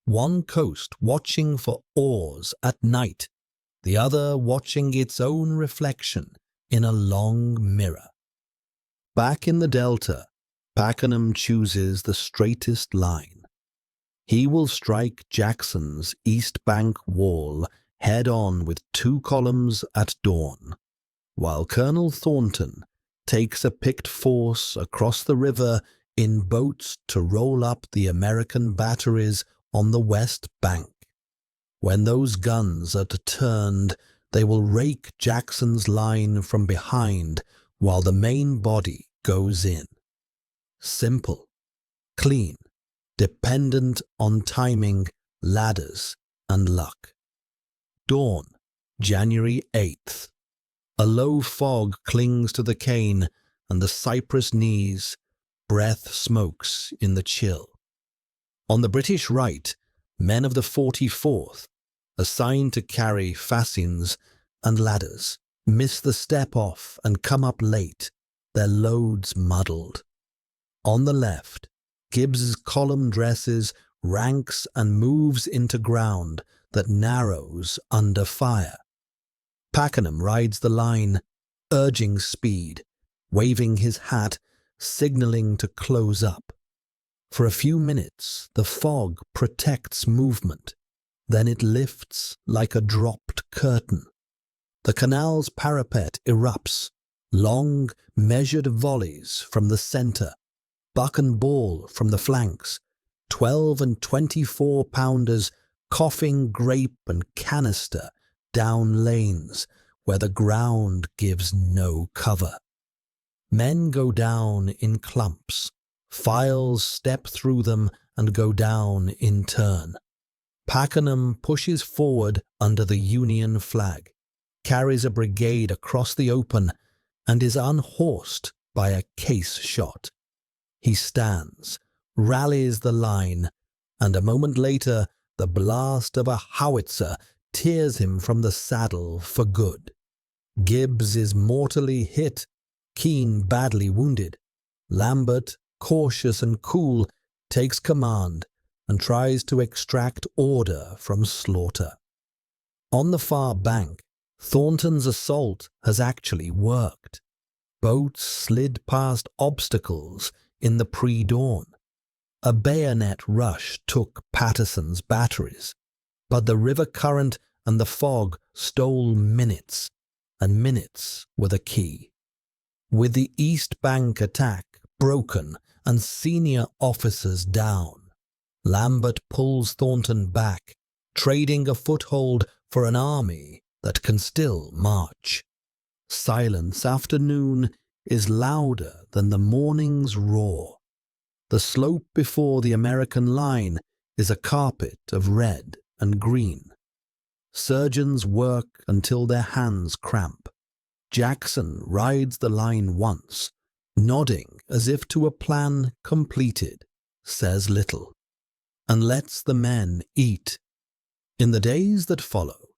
One coast watching for oars at night, the other watching its own reflection in a long mirror. Back in the Delta, Pakenham chooses the straightest line. He will strike Jackson's East Bank wall head-on with 2 columns at dawn, while Colonel Thornton takes a picked force across the river in boats to roll up the American batteries on the west bank. When those guns are turned, they will rake Jackson's line from behind while the main body goes in. Simple, clean, dependent on timing, ladders, and luck. Dawn, January 8th. A low fog clings to the cane and the cypress knees. Breath smokes in the chill. On the British right, men of the 44th, assigned to carry fascines and ladders, miss the step off and come up late, their loads muddled. On the left, Gibbs's column dresses, ranks and moves into ground that narrows under fire. Pakenham rides the line, urging speed, waving his hat, signalling to close up. For a few minutes, the fog protects movement. Then it lifts like a dropped curtain. The canal's parapet erupts, long, measured volleys from the centre, buck and ball from the flanks, 12 and 24-pounders coughing grape and canister down lanes where the ground gives no cover. Men go down in clumps. Files step through them and go down in turn. Pakenham pushes forward under the Union flag, carries a brigade across the open, and is unhorsed by a case shot. He stands, rallies the line, and a moment later the blast of a howitzer tears him from the saddle for good. Gibbs is mortally hit, Keane badly wounded. Lambert, cautious and cool, takes command and tries to extract order from slaughter. On the far bank, Thornton's assault has actually worked. Boats slid past obstacles in the pre-dawn. A bayonet rush took Patterson's batteries, but the river current and the fog stole minutes, and minutes were the key. With the East Bank attack broken and senior officers down, Lambert pulls Thornton back, trading a foothold for an army that can still march. Silence after noon is louder than the morning's roar. The slope before the American line is a carpet of red and green. Surgeons work until their hands cramp. Jackson rides the line once, nodding as if to a plan completed, says little, and lets the men eat. In the days that follow,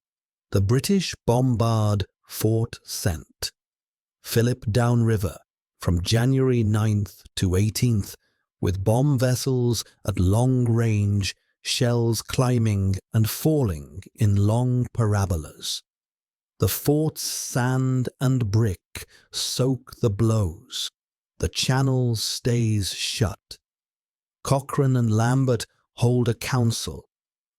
the British bombard Fort St. Philip downriver from January 9th to 18th, with bomb vessels at long range, shells climbing and falling in long parabolas. The fort's sand and brick soak the blows. The channel stays shut. Cochrane and Lambert hold a council,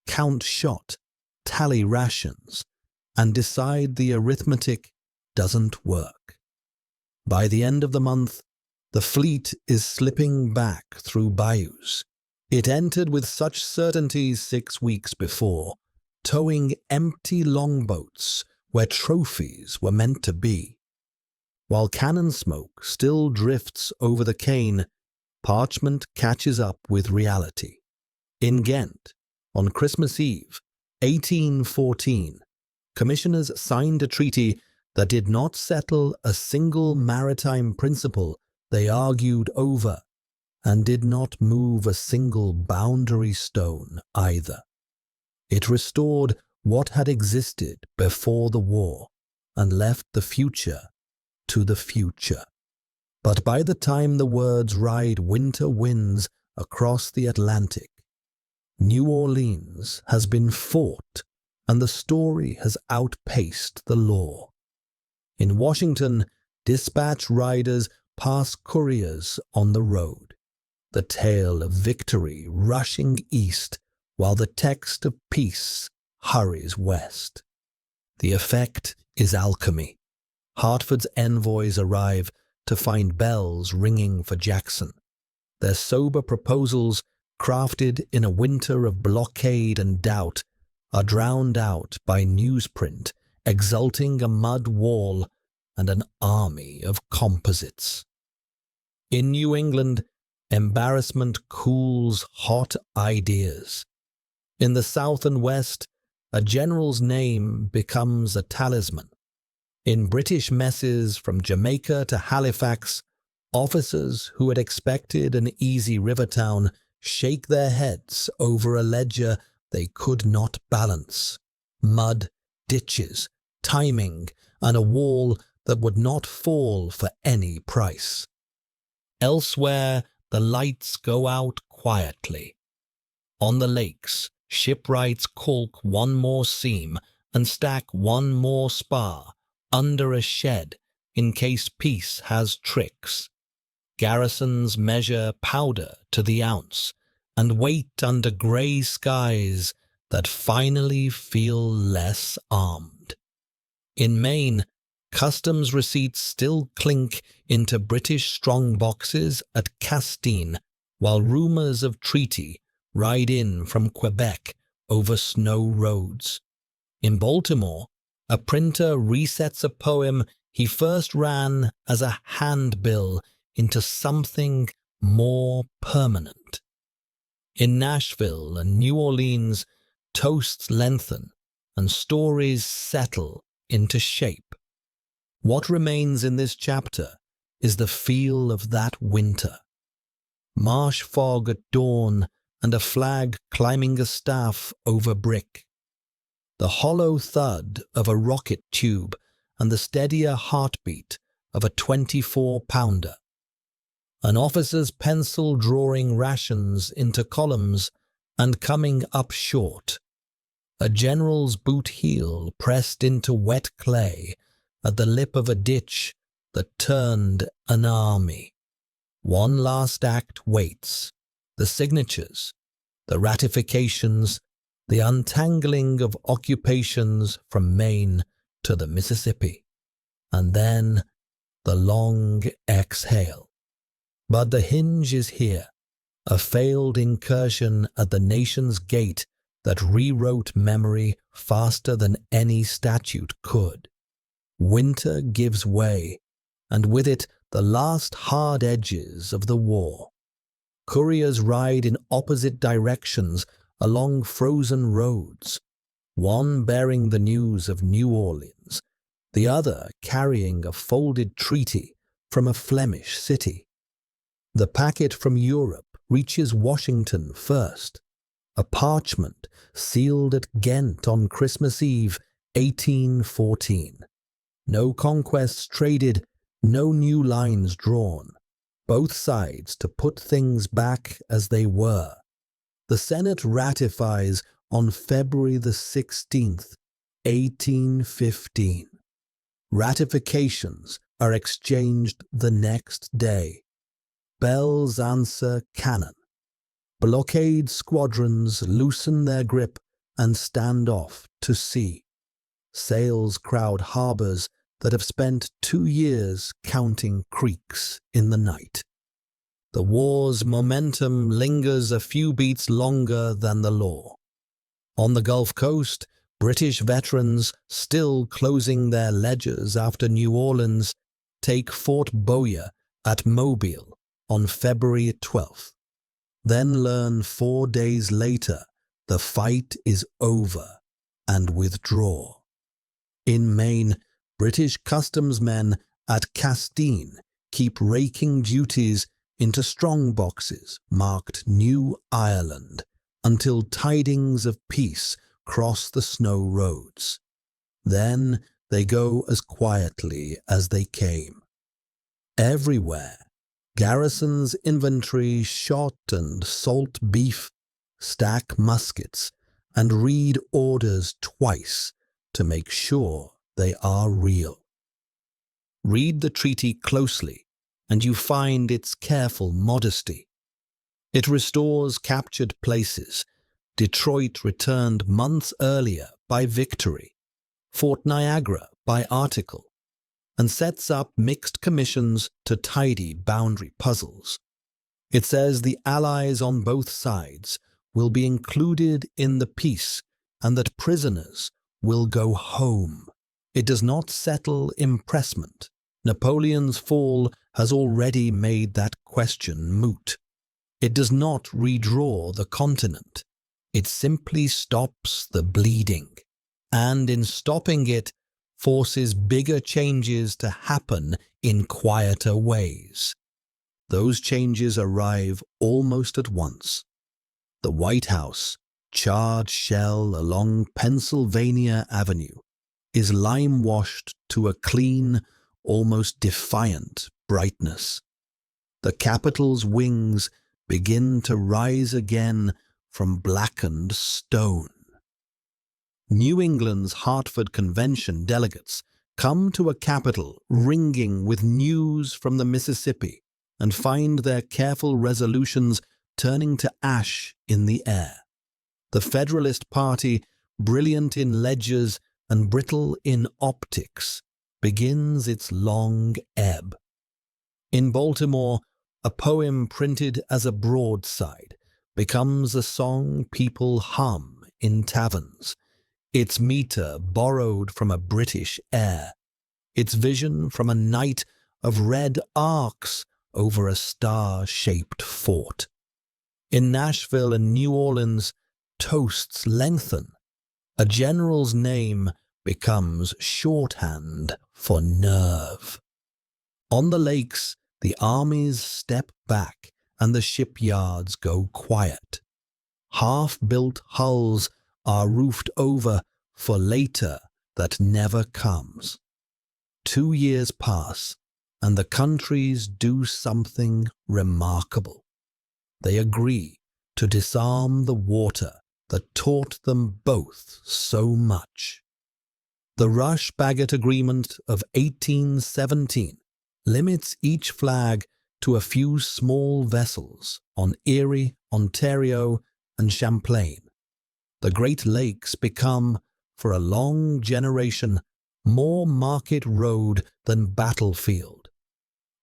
count shot, tally rations, and decide the arithmetic doesn't work. By the end of the month, the fleet is slipping back through bayous. It entered with such certainty 6 weeks before, towing empty longboats where trophies were meant to be. While cannon smoke still drifts over the Cane, parchment catches up with reality. In Ghent, on Christmas Eve, 1814, commissioners signed a treaty that did not settle a single maritime principle they argued over, and did not move a single boundary stone either. It restored what had existed before the war and left the future to the future. But by the time the words ride winter winds across the Atlantic, New Orleans has been fought and the story has outpaced the law. In Washington, dispatch riders pass couriers on the road, the tale of victory rushing east while the text of peace hurries west. The effect is alchemy. Hartford's envoys arrive to find bells ringing for Jackson. Their sober proposals, crafted in a winter of blockade and doubt, are drowned out by newsprint exulting a mud wall and an army of composites. In New England, embarrassment cools hot ideas. In the South and West, a general's name becomes a talisman. In British messes from Jamaica to Halifax, officers who had expected an easy river town shake their heads over a ledger they could not balance. Mud, ditches, timing, and a wall that would not fall for any price. Elsewhere, the lights go out quietly. On the lakes, shipwrights caulk one more seam and stack one more spar under a shed in case peace has tricks. Garrisons measure powder to the ounce and wait under grey skies that finally feel less armed. In Maine, customs receipts still clink into British strongboxes at Castine, while rumours of treaty ride in from Quebec over snow roads. In Baltimore, a printer resets a poem he first ran as a handbill into something more permanent. In Nashville and New Orleans, toasts lengthen and stories settle into shape. What remains in this chapter is the feel of that winter. Marsh fog at dawn and a flag climbing a staff over brick. The hollow thud of a rocket tube and the steadier heartbeat of a 24-pounder. An officer's pencil drawing rations into columns and coming up short. A general's boot heel pressed into wet clay at the lip of a ditch that turned an army. One last act waits. The signatures, the ratifications, the untangling of occupations from Maine to the Mississippi. And then the long exhale. But the hinge is here, a failed incursion at the nation's gate that rewrote memory faster than any statute could. Winter gives way, and with it the last hard edges of the war. Couriers ride in opposite directions along frozen roads, one bearing the news of New Orleans, the other carrying a folded treaty from a Flemish city. The packet from Europe reaches Washington first, a parchment sealed at Ghent on Christmas Eve, 1814. No conquests traded, no new lines drawn, both sides to put things back as they were. The Senate ratifies on February the 16th, 1815. Ratifications are exchanged the next day. Bells answer cannon. Blockade squadrons loosen their grip and stand off to sea. Sails crowd harbours that have spent 2 years counting creeks in the night. The war's momentum lingers a few beats longer than the law. On the Gulf Coast, British veterans, still closing their ledgers after New Orleans, take Fort Bowyer at Mobile on February 12th. Then learn 4 days later the fight is over and withdraw. In Maine, British customs men at Castine keep raking duties into strong boxes marked New Ireland until tidings of peace cross the snow roads. Then they go as quietly as they came. Everywhere, garrisons inventory shot and salt beef, stack muskets, and read orders twice to make sure they are real. Read the treaty closely, and you find its careful modesty. It restores captured places. Detroit returned months earlier by victory, Fort Niagara by article, and sets up mixed commissions to tidy boundary puzzles. It says the allies on both sides will be included in the peace and that prisoners will go home. It does not settle impressment. Napoleon's fall has already made that question moot. It does not redraw the continent. It simply stops the bleeding, and in stopping it, forces bigger changes to happen in quieter ways. Those changes arrive almost at once. The White House, charred shell along Pennsylvania Avenue, is lime-washed to a clean, almost defiant brightness. The capital's wings begin to rise again from blackened stone. New England's Hartford Convention delegates come to a capital ringing with news from the Mississippi and find their careful resolutions turning to ash in the air. The Federalist Party, brilliant in ledgers and brittle in optics, begins its long ebb. In Baltimore, a poem printed as a broadside becomes a song people hum in taverns, its meter borrowed from a British air, its vision from a night of red arcs over a star-shaped fort. In Nashville and New Orleans, toasts lengthen. A general's name becomes shorthand for nerve. On the lakes, the armies step back and the shipyards go quiet. Half-built hulls are roofed over for later that never comes. 2 years pass, and the countries do something remarkable. They agree to disarm the water that taught them both so much. The Rush-Bagot Agreement of 1817 limits each flag to a few small vessels on Erie, Ontario, and Champlain. The Great Lakes become, for a long generation, more market road than battlefield.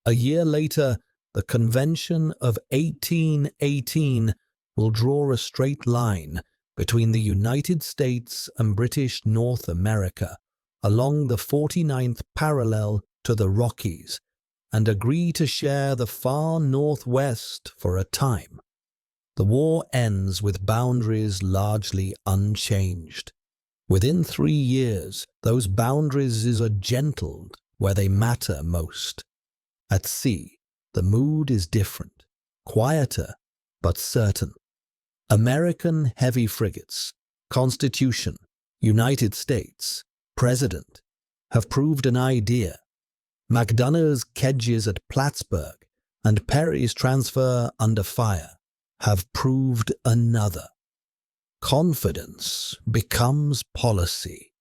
A year later, the Convention of 1818 will draw a straight line between the United States and British North America along the 49th parallel to the Rockies and agree to share the far northwest for a time. The war ends with boundaries largely unchanged. Within 3 years, those boundaries are gentled where they matter most. At sea, the mood is different, quieter but certain. American heavy frigates, Constitution, United States, President, have proved an idea. Macdonough's kedges at Plattsburgh and Perry's transfer under fire have proved another. Confidence becomes policy.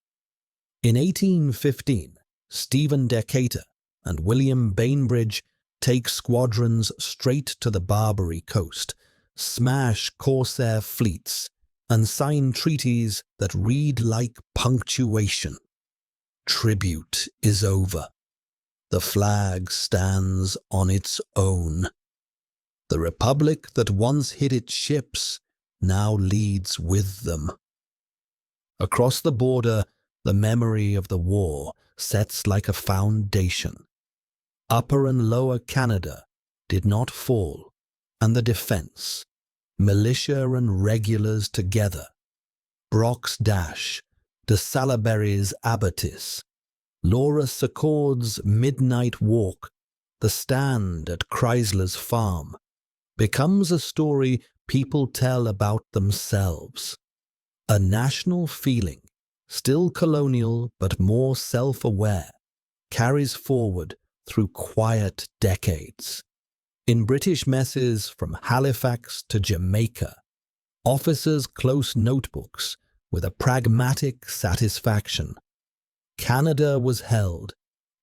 In 1815, Stephen Decatur and William Bainbridge take squadrons straight to the Barbary coast, smash corsair fleets, and sign treaties that read like punctuation. Tribute is over. The flag stands on its own. The republic that once hid its ships now leads with them. Across the border, the memory of the war sets like a foundation. Upper and Lower Canada did not fall, and the defense, militia and regulars together, Brock's Dash, de Salaberry's Abattis, Laura Secord's midnight walk, the stand at Chrysler's farm, becomes a story people tell about themselves. A national feeling, still colonial but more self-aware, carries forward through quiet decades. In British messes from Halifax to Jamaica, officers close notebooks with a pragmatic satisfaction. Canada was held.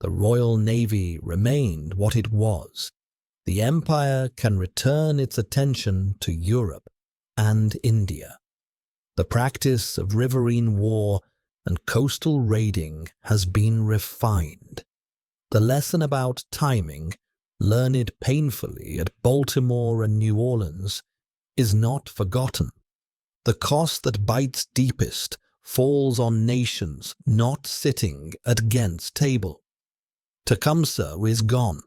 The Royal Navy remained what it was. The Empire can return its attention to Europe and India. The practice of riverine war and coastal raiding has been refined. The lesson about timing, learned painfully at Baltimore and New Orleans, is not forgotten. The cost that bites deepest falls on nations not sitting at Ghent's table. Tecumseh is gone.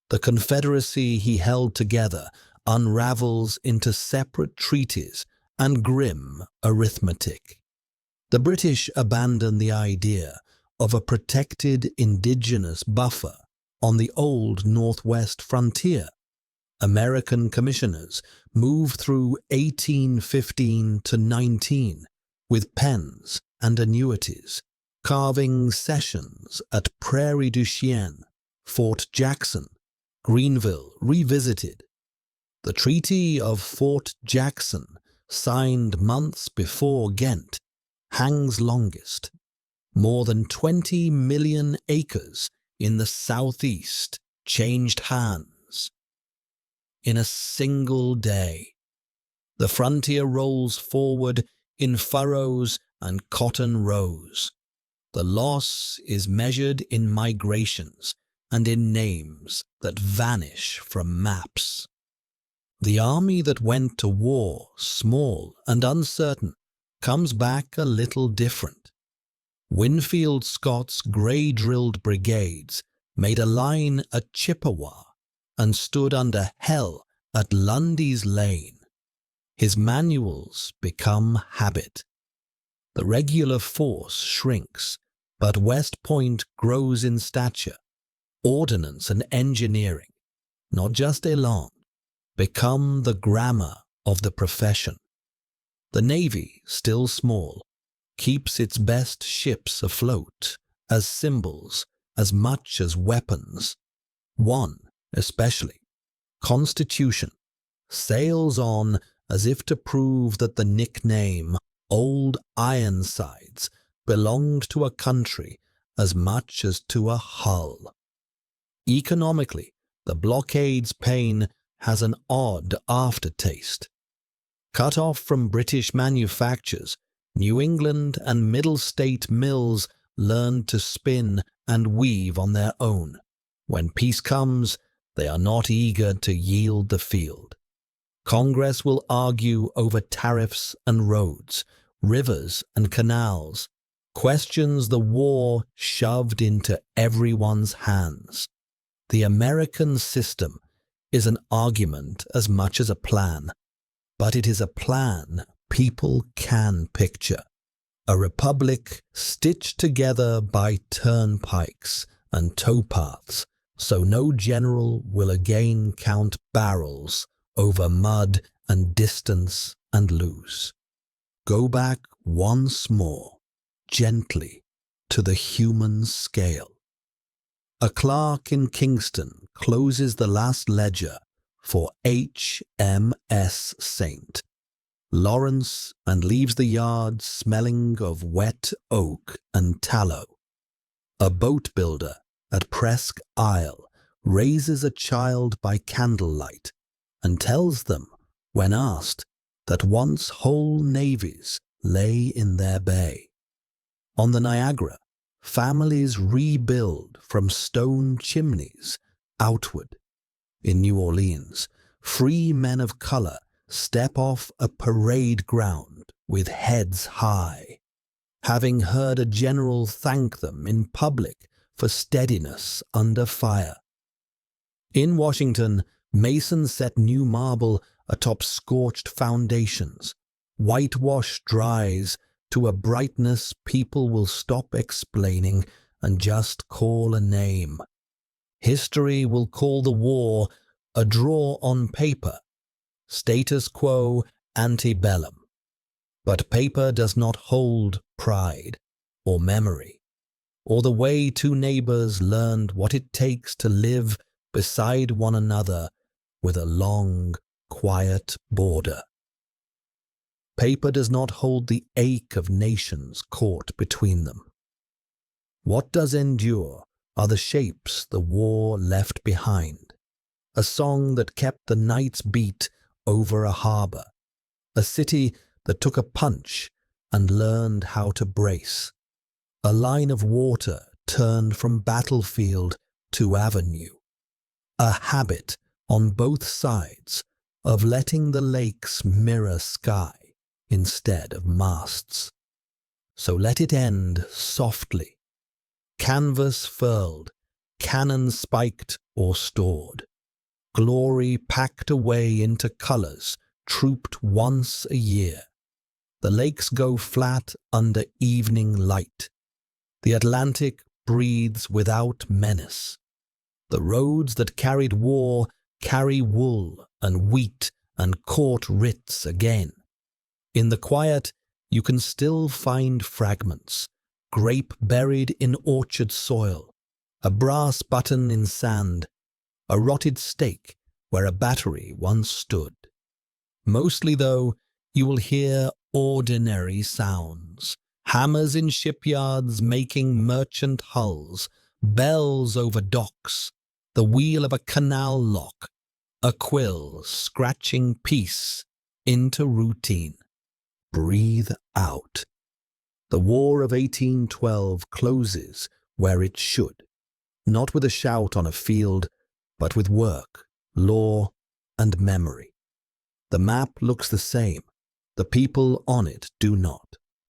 The confederacy he held together unravels into separate treaties and grim arithmetic. The British abandon the idea of a protected indigenous buffer on the old northwest frontier. American commissioners move through 1815 to 19 with pens and annuities, carving sessions at Prairie du Chien, Fort Jackson, Greenville revisited. The Treaty of Fort Jackson, signed months before Ghent, hangs longest. More than 20 million acres in the southeast changed hands. In a single day, the frontier rolls forward in furrows and cotton rows. The loss is measured in migrations and in names that vanish from maps. The army that went to war, small and uncertain, comes back a little different. Winfield Scott's grey-drilled brigades made a line at Chippewa and stood under hell at Lundy's Lane. His manuals become habit. The regular force shrinks, but West Point grows in stature. Ordnance and engineering, not just elan, become the grammar of the profession. The Navy, still small, keeps its best ships afloat as symbols as much as weapons. One, especially, Constitution, sails on as if to prove that the nickname Old Ironsides belonged to a country as much as to a hull. Economically, the blockade's pain has an odd aftertaste. Cut off from British manufactures, New England and Middle State mills learned to spin and weave on their own. When peace comes, they are not eager to yield the field. Congress will argue over tariffs and roads, rivers and canals, questions the war shoved into everyone's hands. The American system is an argument as much as a plan, but it is a plan people can picture. A republic stitched together by turnpikes and towpaths, so no general will again count barrels over mud and distance and lose. Go back once more, gently, to the human scale. A clerk in Kingston closes the last ledger for HMS Saint Lawrence and leaves the yard smelling of wet oak and tallow. A boat builder at Presque Isle raises a child by candlelight and tells them, when asked, that once whole navies lay in their bay. On the Niagara, families rebuild from stone chimneys outward. In New Orleans, free men of color step off a parade ground with heads high, having heard a general thank them in public for steadiness under fire. In Washington, masons set new marble atop scorched foundations. Whitewash dries to a brightness people will stop explaining and just call a name. History will call the war a draw on paper, status quo antebellum. But paper does not hold pride or memory, or the way two neighbors learned what it takes to live beside one another with a long, quiet border. Paper does not hold the ache of nations caught between them. What does endure are the shapes the war left behind. A song that kept the night's beat over a harbor. A city that took a punch and learned how to brace. A line of water turned from battlefield to avenue. A habit on both sides of letting the lakes mirror sky instead of masts. So let it end softly. Canvas furled, cannon spiked or stored. Glory packed away into colors, trooped once a year. The lakes go flat under evening light. The Atlantic breathes without menace. The roads that carried war carry wool and wheat and court writs again. In the quiet, you can still find fragments, grape buried in orchard soil, a brass button in sand, a rotted stake where a battery once stood. Mostly, though, you will hear ordinary sounds. Hammers in shipyards making merchant hulls, bells over docks, the wheel of a canal lock, a quill scratching peace into routine. Breathe out. The War of 1812 closes where it should, not with a shout on a field, but with work, law, and memory. The map looks the same. The people on it do not.